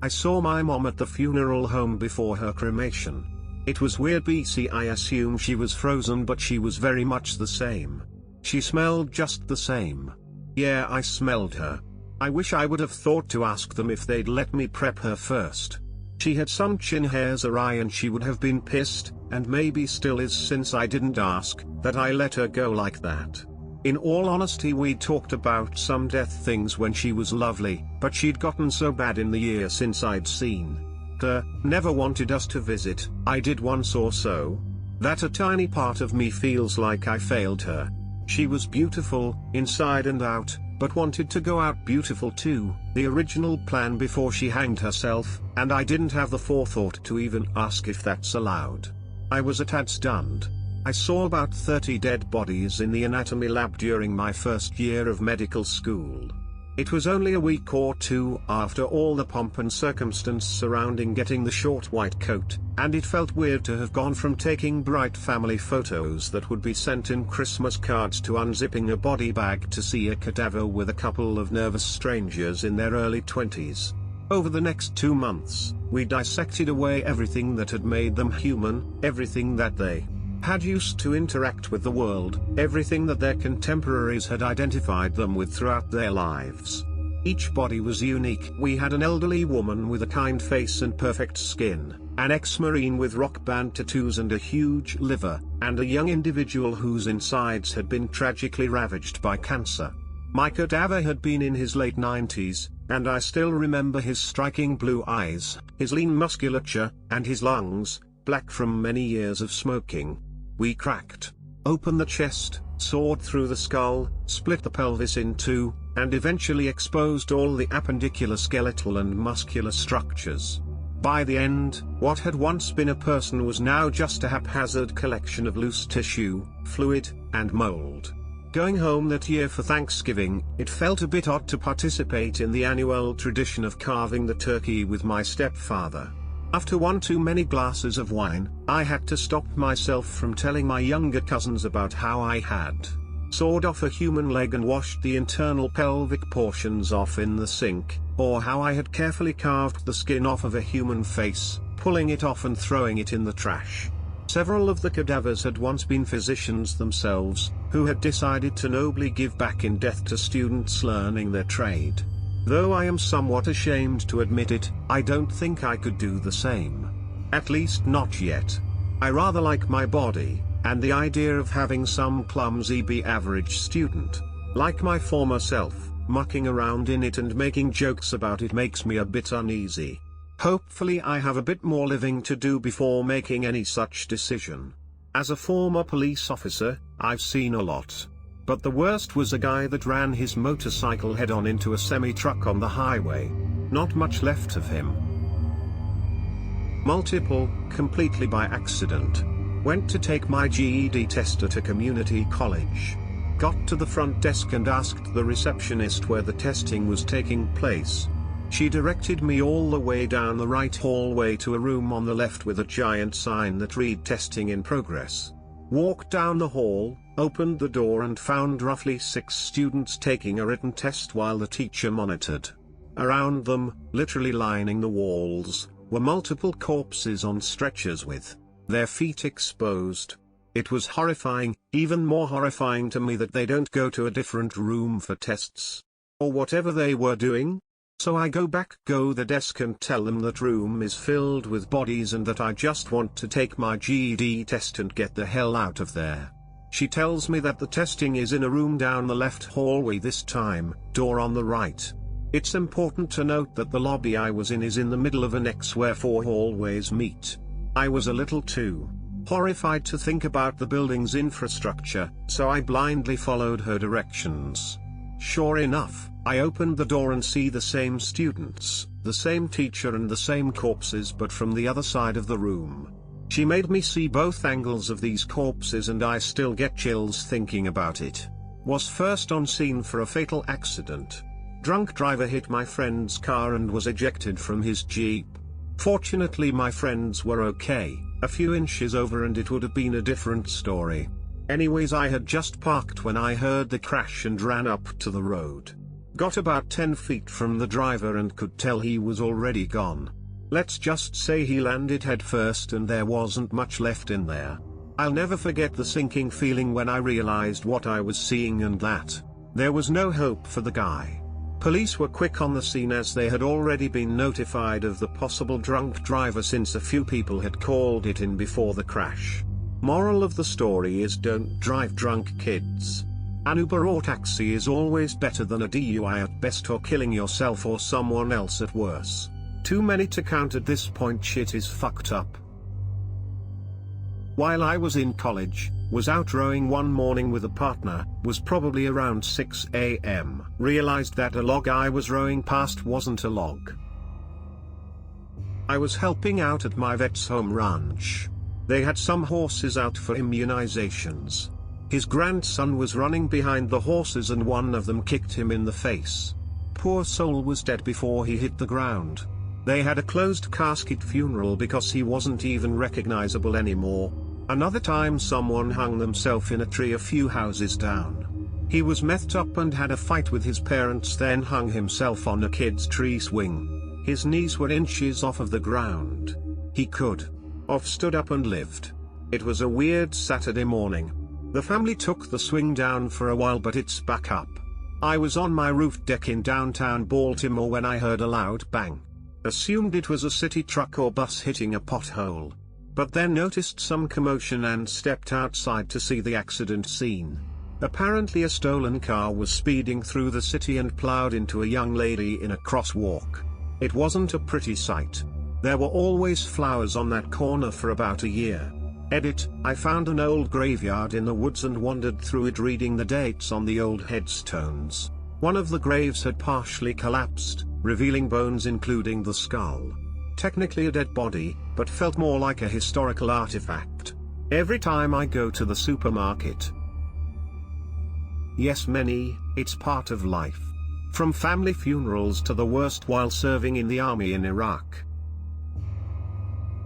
I saw my mom at the funeral home before her cremation. It was weird BC. I assume she was frozen, but she was very much the same. She smelled just the same. Yeah, I smelled her. I wish I would have thought to ask them if they'd let me prep her first. She had some chin hairs awry and she would have been pissed, and maybe still is since I didn't ask, that I let her go like that. In all honesty, we talked about some death things when she was lovely, but she'd gotten so bad in the year since I'd seen her, never wanted us to visit. I did once or so. That a tiny part of me feels like I failed her. She was beautiful, inside and out, but wanted to go out beautiful too, the original plan before she hanged herself, and I didn't have the forethought to even ask if that's allowed. I was a tad stunned. I saw about 30 dead bodies in the anatomy lab during my first year of medical school. It was only a week or 2 after all the pomp and circumstance surrounding getting the short white coat, and it felt weird to have gone from taking bright family photos that would be sent in Christmas cards to unzipping a body bag to see a cadaver with a couple of nervous strangers in their early 20s. Over the next 2 months, we dissected away everything that had made them human, everything that they had used to interact with the world, everything that their contemporaries had identified them with throughout their lives. Each body was unique. We had an elderly woman with a kind face and perfect skin, an ex-marine with rock band tattoos and a huge liver, and a young individual whose insides had been tragically ravaged by cancer. My cadaver had been in his late 90s, and I still remember his striking blue eyes, his lean musculature, and his lungs, black from many years of smoking. We cracked open the chest, sawed through the skull, split the pelvis in two, and eventually exposed all the appendicular skeletal and muscular structures. By the end, what had once been a person was now just a haphazard collection of loose tissue, fluid, and mold. Going home that year for Thanksgiving, it felt a bit odd to participate in the annual tradition of carving the turkey with my stepfather. After one too many glasses of wine, I had to stop myself from telling my younger cousins about how I had sawed off a human leg and washed the internal pelvic portions off in the sink, or how I had carefully carved the skin off of a human face, pulling it off and throwing it in the trash. Several of the cadavers had once been physicians themselves, who had decided to nobly give back in death to students learning their trade. Though I am somewhat ashamed to admit it, I don't think I could do the same. At least not yet. I rather like my body, and the idea of having some clumsy B-average student, like my former self, mucking around in it and making jokes about it makes me a bit uneasy. Hopefully I have a bit more living to do before making any such decision. As a former police officer, I've seen a lot. But the worst was a guy that ran his motorcycle head-on into a semi-truck on the highway. Not much left of him. Multiple, completely by accident. Went to take my GED test at a community college. Got to the front desk and asked the receptionist where the testing was taking place. She directed me all the way down the right hallway to a room on the left with a giant sign that read "Testing in Progress." Walked down the hall, opened the door and found roughly 6 students taking a written test while the teacher monitored. Around them, literally lining the walls, were multiple corpses on stretchers with their feet exposed. It was horrifying, even more horrifying to me that they don't go to a different room for tests. Or whatever they were doing. So I go the desk and tell them that room is filled with bodies and that I just want to take my GED test and get the hell out of there. She tells me that the testing is in a room down the left hallway this time, door on the right. It's important to note that the lobby I was in is in the middle of an X where 4 hallways meet. I was a little too horrified to think about the building's infrastructure, so I blindly followed her directions. Sure enough, I opened the door and see the same students, the same teacher and the same corpses but from the other side of the room. She made me see both angles of these corpses and I still get chills thinking about it. Was first on scene for a fatal accident. Drunk driver hit my friend's car and was ejected from his Jeep. Fortunately my friends were okay, a few inches over and it would have been a different story. Anyways, I had just parked when I heard the crash and ran up to the road. Got about 10 feet from the driver and could tell he was already gone. Let's just say he landed head first and there wasn't much left in there. I'll never forget the sinking feeling when I realized what I was seeing and that there was no hope for the guy. Police were quick on the scene as they had already been notified of the possible drunk driver since a few people had called it in before the crash. Moral of the story is don't drive drunk, kids. An Uber or taxi is always better than a DUI at best or killing yourself or someone else at worst. Too many to count at this point. Shit is fucked up. While I was in college, was out rowing one morning with a partner, was probably around 6 a.m. Realized that a log I was rowing past wasn't a log. I was helping out at my vet's home ranch. They had some horses out for immunizations. His grandson was running behind the horses and one of them kicked him in the face. Poor soul was dead before he hit the ground. They had a closed casket funeral because he wasn't even recognizable anymore. Another time someone hung themselves in a tree a few houses down. He was methed up and had a fight with his parents, then hung himself on a kid's tree swing. His knees were inches off of the ground. He could have stood up and lived. It was a weird Saturday morning. The family took the swing down for a while, but it's back up. I was on my roof deck in downtown Baltimore when I heard a loud bang. Assumed it was a city truck or bus hitting a pothole. But then noticed some commotion and stepped outside to see the accident scene. Apparently a stolen car was speeding through the city and plowed into a young lady in a crosswalk. It wasn't a pretty sight. There were always flowers on that corner for about a year. Edit, I found an old graveyard in the woods and wandered through it reading the dates on the old headstones. One of the graves had partially collapsed, revealing bones including the skull. Technically a dead body, but felt more like a historical artifact. Every time I go to the supermarket. Yes, it's part of life. From family funerals to the worst while serving in the army in Iraq.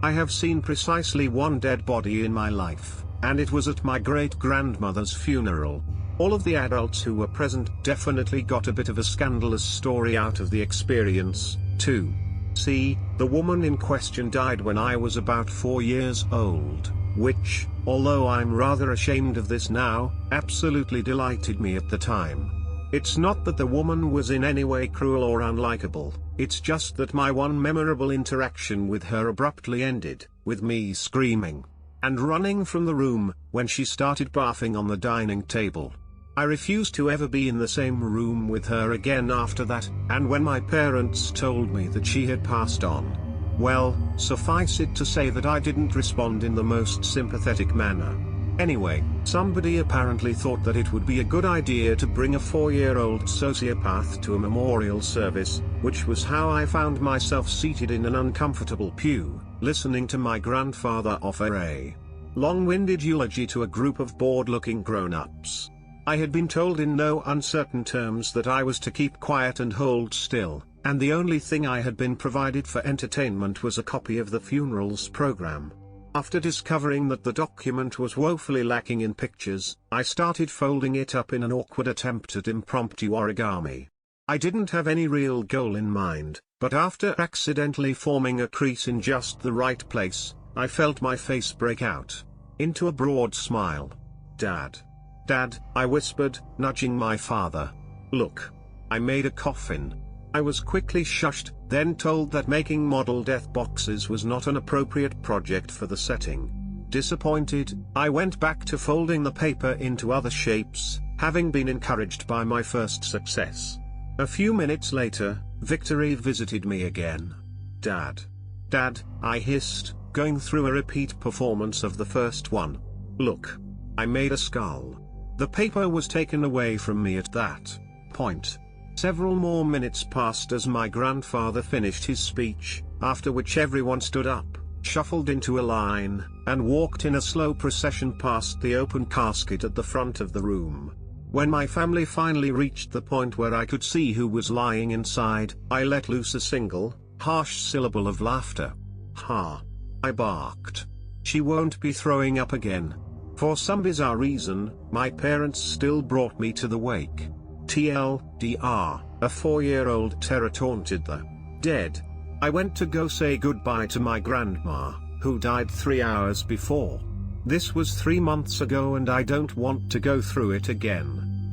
I have seen precisely one dead body in my life, and it was at my great-grandmother's funeral. All of the adults who were present definitely got a bit of a scandalous story out of the experience, too. See, the woman in question died when I was about 4 years old, which, although I'm rather ashamed of this now, absolutely delighted me at the time. It's not that the woman was in any way cruel or unlikable, it's just that my one memorable interaction with her abruptly ended, with me screaming and running from the room, when she started barfing on the dining table. I refused to ever be in the same room with her again after that, and when my parents told me that she had passed on, well, suffice it to say that I didn't respond in the most sympathetic manner. Anyway, somebody apparently thought that it would be a good idea to bring a 4-year-old sociopath to a memorial service, which was how I found myself seated in an uncomfortable pew, listening to my grandfather offer a long-winded eulogy to a group of bored-looking grown-ups. I had been told in no uncertain terms that I was to keep quiet and hold still, and the only thing I had been provided for entertainment was a copy of the funeral's program. After discovering that the document was woefully lacking in pictures, I started folding it up in an awkward attempt at impromptu origami. I didn't have any real goal in mind, but after accidentally forming a crease in just the right place, I felt my face break out into a broad smile. "Dad. Dad," I whispered, nudging my father. "Look. I made a coffin." I was quickly shushed, then told that making model death boxes was not an appropriate project for the setting. Disappointed, I went back to folding the paper into other shapes, having been encouraged by my first success. A few minutes later, victory visited me again. "Dad. Dad," I hissed, going through a repeat performance of the first one. "Look. I made a skull." The paper was taken away from me at that point. Several more minutes passed as my grandfather finished his speech, after which everyone stood up, shuffled into a line, and walked in a slow procession past the open casket at the front of the room. When my family finally reached the point where I could see who was lying inside, I let loose a single, harsh syllable of laughter. "Ha!" I barked. "She won't be throwing up again." For some bizarre reason, my parents still brought me to the wake. TLDR, a 4-year-old terror taunted the dead. I went to go say goodbye to my grandma, who died 3 hours before. This was 3 months ago and I don't want to go through it again.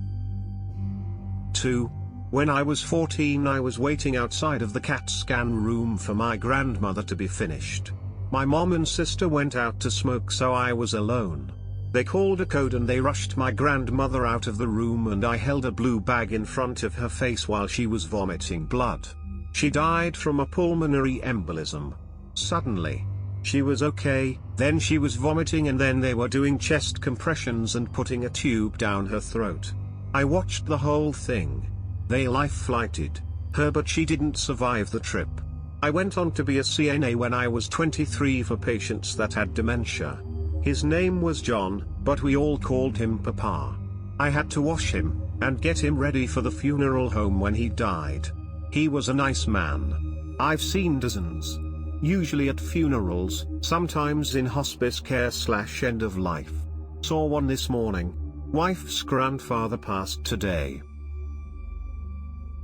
2. When I was 14, I was waiting outside of the CAT scan room for my grandmother to be finished. My mom and sister went out to smoke, so I was alone. They called a code and they rushed my grandmother out of the room, and I held a blue bag in front of her face while she was vomiting blood. She died from a pulmonary embolism. Suddenly, she was okay, then she was vomiting, and then they were doing chest compressions and putting a tube down her throat. I watched the whole thing. They life-flighted her, but she didn't survive the trip. I went on to be a CNA when I was 23 for patients that had dementia. His name was John, but we all called him Papa. I had to wash him, and get him ready for the funeral home when he died. He was a nice man. I've seen dozens. Usually at funerals, sometimes in hospice care / end of life. Saw one this morning. Wife's grandfather passed today.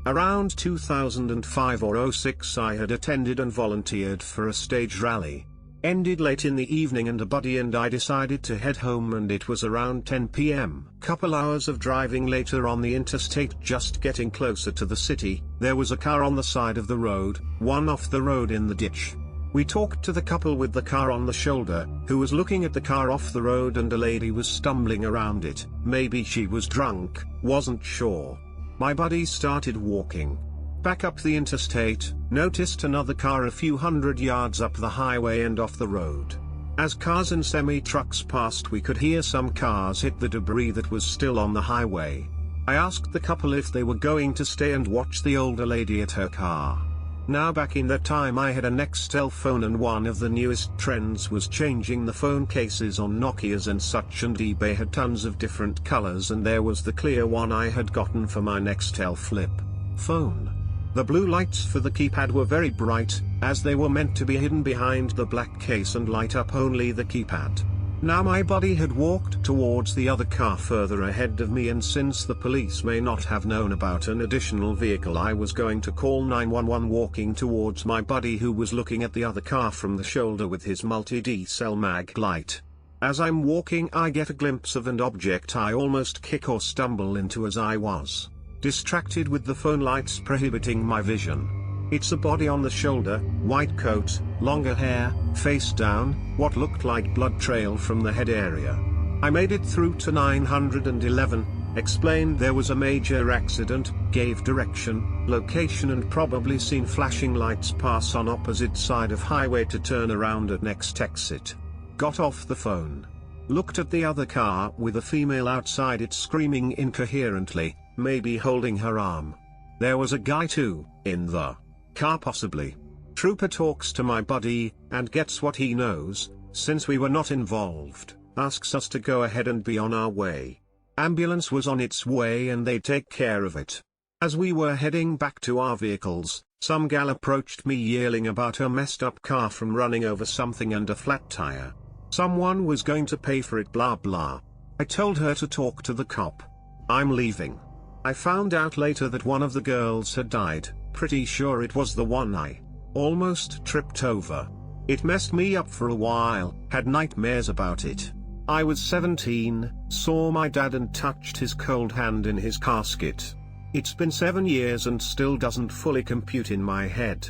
Around 2005 or 06 I had attended and volunteered for a stage rally. Ended late in the evening and a buddy and I decided to head home and it was around 10 p.m. Couple hours of driving later on the interstate, just getting closer to the city, there was a car on the side of the road, one off the road in the ditch. We talked to the couple with the car on the shoulder, who was looking at the car off the road, and a lady was stumbling around it. Maybe she was drunk, wasn't sure. My buddy started walking back up the interstate, noticed another car a few hundred yards up the highway and off the road. As cars and semi-trucks passed, we could hear some cars hit the debris that was still on the highway. I asked the couple if they were going to stay and watch the older lady at her car. Now back in that time I had a Nextel phone and one of the newest trends was changing the phone cases on Nokias and such, and eBay had tons of different colors and there was the clear one I had gotten for my Nextel flip phone. The blue lights for the keypad were very bright, as they were meant to be hidden behind the black case and light up only the keypad. Now my buddy had walked towards the other car further ahead of me, and since the police may not have known about an additional vehicle, I was going to call 911 walking towards my buddy, who was looking at the other car from the shoulder with his multi-D-cell mag light. As I'm walking I get a glimpse of an object I almost kick or stumble into as I was distracted with the phone lights prohibiting my vision. It's a body on the shoulder, white coat, longer hair, face down, what looked like blood trail from the head area. I made it through to 911, explained there was a major accident, gave direction, location and probably seen flashing lights pass on opposite side of highway to turn around at next exit. Got off the phone. Looked at the other car with a female outside it screaming incoherently, maybe holding her arm. There was a guy too, in the car possibly. Trooper talks to my buddy, and gets what he knows, since we were not involved, asks us to go ahead and be on our way. Ambulance was on its way and they'd take care of it. As we were heading back to our vehicles, some gal approached me yelling about her messed up car from running over something and a flat tire. Someone was going to pay for it, blah blah. I told her to talk to the cop. I'm leaving. I found out later that one of the girls had died, pretty sure it was the one I almost tripped over. It messed me up for a while, had nightmares about it. I was 17, saw my dad and touched his cold hand in his casket. It's been 7 years and still doesn't fully compute in my head.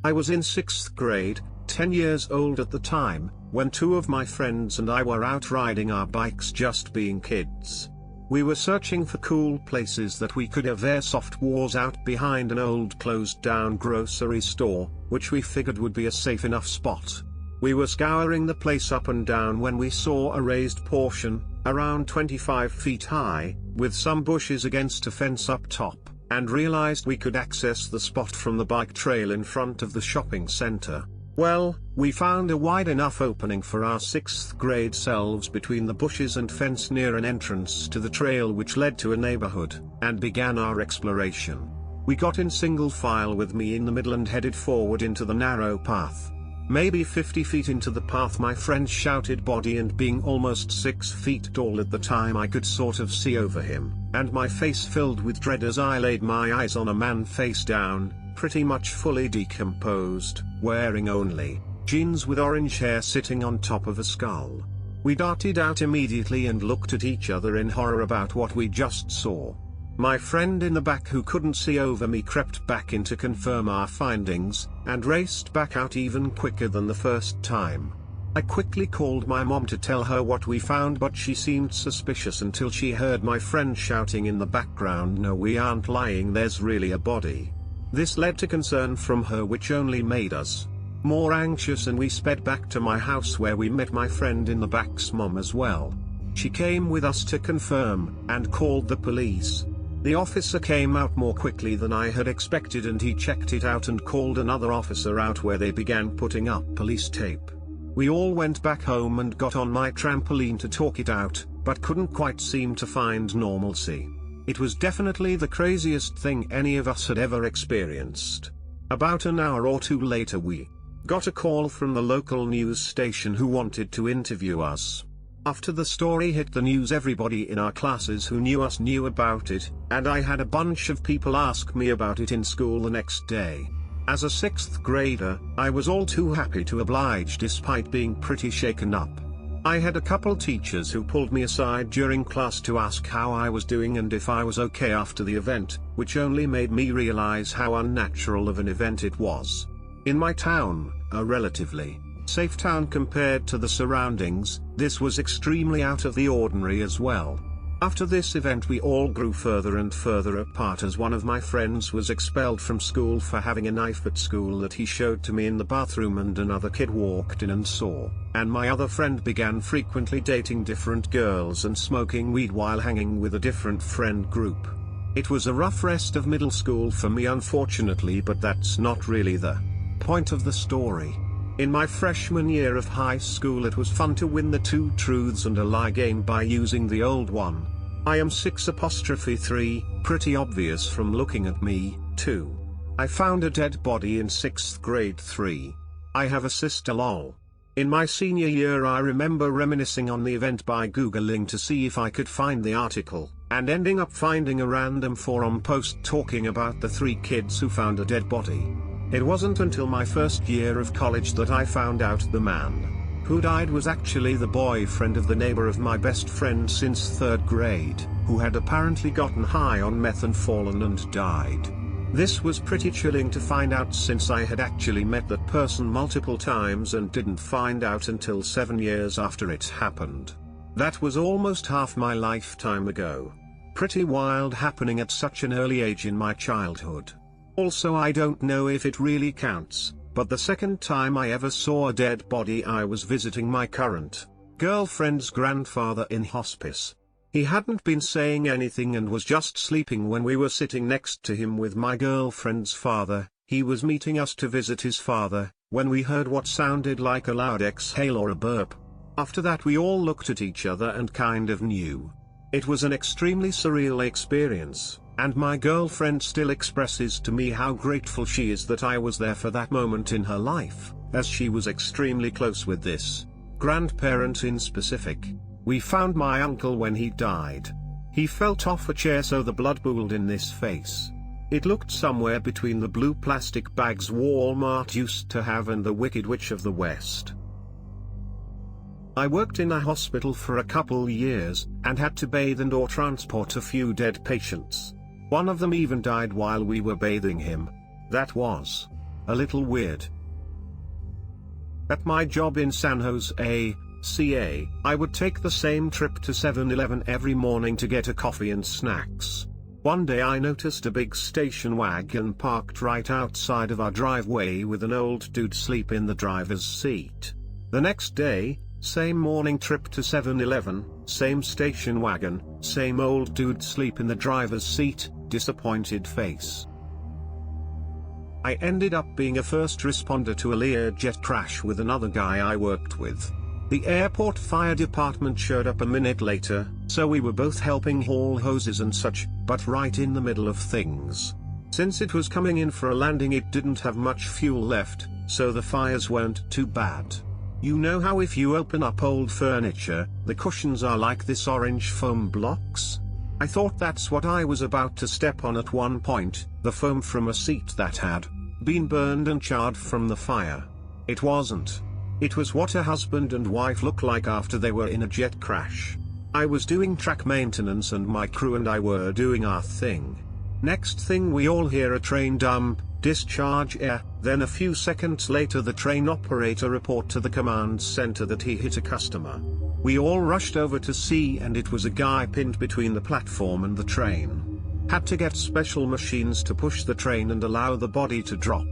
I was in 6th grade, 10 years old at the time, when two of my friends and I were out riding our bikes just being kids. We were searching for cool places that we could have airsoft wars out behind an old closed down grocery store, which we figured would be a safe enough spot. We were scouring the place up and down when we saw a raised portion, around 25 feet high, with some bushes against a fence up top, and realized we could access the spot from the bike trail in front of the shopping center. Well, we found a wide enough opening for our 6th grade selves between the bushes and fence near an entrance to the trail which led to a neighborhood, and began our exploration. We got in single file with me in the middle and headed forward into the narrow path. Maybe 50 feet into the path my friend shouted body, and being almost 6 feet tall at the time I could sort of see over him, and my face filled with dread as I laid my eyes on a man face down, pretty much fully decomposed, wearing only jeans with orange hair sitting on top of a skull. We darted out immediately and looked at each other in horror about what we just saw. My friend in the back, who couldn't see over me, crept back in to confirm our findings, and raced back out even quicker than the first time. I quickly called my mom to tell her what we found, but she seemed suspicious until she heard my friend shouting in the background, "No, we aren't lying, there's really a body." This led to concern from her, which only made us more anxious, and we sped back to my house where we met my friend in the back's mom as well. She came with us to confirm, and called the police. The officer came out more quickly than I had expected, and he checked it out and called another officer out, where they began putting up police tape. We all went back home and got on my trampoline to talk it out, but couldn't quite seem to find normalcy. It was definitely the craziest thing any of us had ever experienced. About an hour or two later we got a call from the local news station who wanted to interview us. After the story hit the news, everybody in our classes who knew us knew about it, and I had a bunch of people ask me about it in school the next day. As a 6th grader, I was all too happy to oblige despite being pretty shaken up. I had a couple teachers who pulled me aside during class to ask how I was doing and if I was okay after the event, which only made me realize how unnatural of an event it was. In my town, a relatively safe town compared to the surroundings, this was extremely out of the ordinary as well. After this event we all grew further and further apart, as one of my friends was expelled from school for having a knife at school that he showed to me in the bathroom, and another kid walked in and saw, and my other friend began frequently dating different girls and smoking weed while hanging with a different friend group. It was a rough rest of middle school for me, unfortunately, but that's not really the point of the story. In my freshman year of high school, it was fun to win the 2 truths and a lie game by using the old one. I am 6'3", pretty obvious from looking at me, too. I found a dead body in 6th grade 3. I have a sister lol. In my senior year I remember reminiscing on the event by googling to see if I could find the article, and ending up finding a random forum post talking about the 3 kids who found a dead body. It wasn't until my first year of college that I found out the man who died was actually the boyfriend of the neighbor of my best friend since 3rd grade, who had apparently gotten high on meth and fallen and died. This was pretty chilling to find out, since I had actually met that person multiple times and didn't find out until 7 years after it happened. That was almost half my lifetime ago. Pretty wild happening at such an early age in my childhood. Also, I don't know if it really counts, but the second time I ever saw a dead body I was visiting my current girlfriend's grandfather in hospice. He hadn't been saying anything and was just sleeping when we were sitting next to him with my girlfriend's father. He was meeting us to visit his father, when we heard what sounded like a loud exhale or a burp. After that we all looked at each other and kind of knew. It was an extremely surreal experience, and my girlfriend still expresses to me how grateful she is that I was there for that moment in her life, as she was extremely close with this grandparent in specific. We found my uncle when he died. He felt off a chair so the blood pooled in his face. It looked somewhere between the blue plastic bags Walmart used to have and the Wicked Witch of the West. I worked in a hospital for a couple years, and had to bathe and or transport a few dead patients. One of them even died while we were bathing him. That was a little weird. At my job in San Jose, CA, I would take the same trip to 7-Eleven every morning to get a coffee and snacks. One day I noticed a big station wagon parked right outside of our driveway with an old dude asleep in the driver's seat. The next day, same morning trip to 7-Eleven, same station wagon, same old dude sleep in the driver's seat, disappointed face. I ended up being a first responder to a Learjet crash with another guy I worked with. The airport fire department showed up a minute later, so we were both helping haul hoses and such, but right in the middle of things. Since it was coming in for a landing, it didn't have much fuel left, so the fires weren't too bad. You know how if you open up old furniture, the cushions are like this orange foam blocks? I thought that's what I was about to step on at one point, the foam from a seat that had been burned and charred from the fire. It wasn't. It was what a husband and wife look like after they were in a jet crash. I was doing track maintenance and my crew and I were doing our thing. Next thing we all hear a train dump, discharge air, then a few seconds later the train operator report to the command center that he hit a customer. We all rushed over to see, and it was a guy pinned between the platform and the train. Had to get special machines to push the train and allow the body to drop.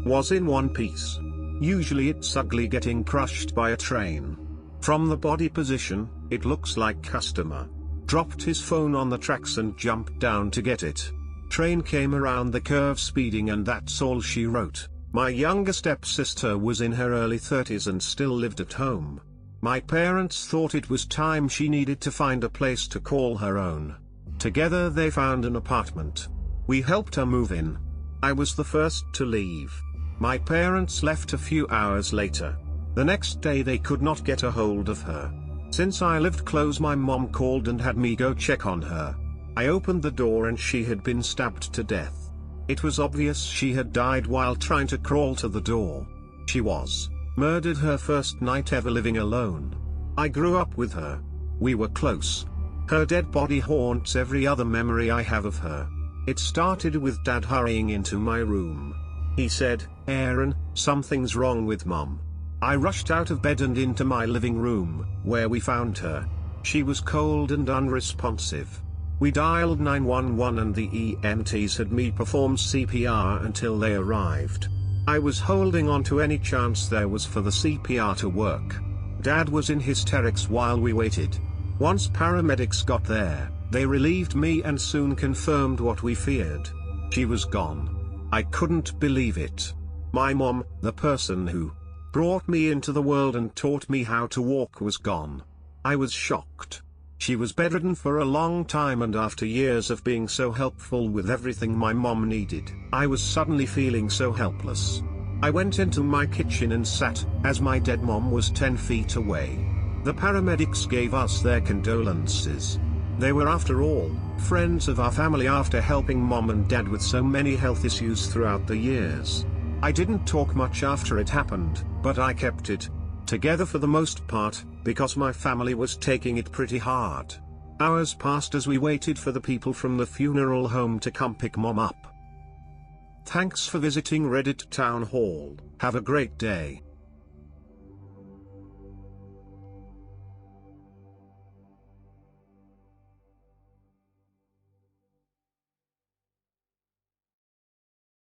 Was in one piece. Usually it's ugly getting crushed by a train. From the body position, it looks like customer dropped his phone on the tracks and jumped down to get it. Train came around the curve speeding, and that's all she wrote. My younger stepsister was in her early 30s and still lived at home. My parents thought it was time she needed to find a place to call her own. Together they found an apartment. We helped her move in. I was the first to leave. My parents left a few hours later. The next day they could not get a hold of her. Since I lived close, my mom called and had me go check on her. I opened the door and she had been stabbed to death. It was obvious she had died while trying to crawl to the door. She was murdered her first night ever living alone. I grew up with her. We were close. Her dead body haunts every other memory I have of her. It started with Dad hurrying into my room. He said, "Aaron, something's wrong with Mom." I rushed out of bed and into my living room, where we found her. She was cold and unresponsive. We dialed 911 and the EMTs had me perform CPR until they arrived. I was holding on to any chance there was for the CPR to work. Dad was in hysterics while we waited. Once paramedics got there, they relieved me and soon confirmed what we feared. She was gone. I couldn't believe it. My mom, the person who brought me into the world and taught me how to walk, was gone. I was shocked. She was bedridden for a long time, and after years of being so helpful with everything my mom needed, I was suddenly feeling so helpless. I went into my kitchen and sat, as my dead mom was 10 feet away. The paramedics gave us their condolences. They were, after all, friends of our family after helping Mom and Dad with so many health issues throughout the years. I didn't talk much after it happened, but I kept it together for the most part, because my family was taking it pretty hard. Hours passed as we waited for the people from the funeral home to come pick Mom up. Thanks for visiting Reddit Town Hall. Have a great day.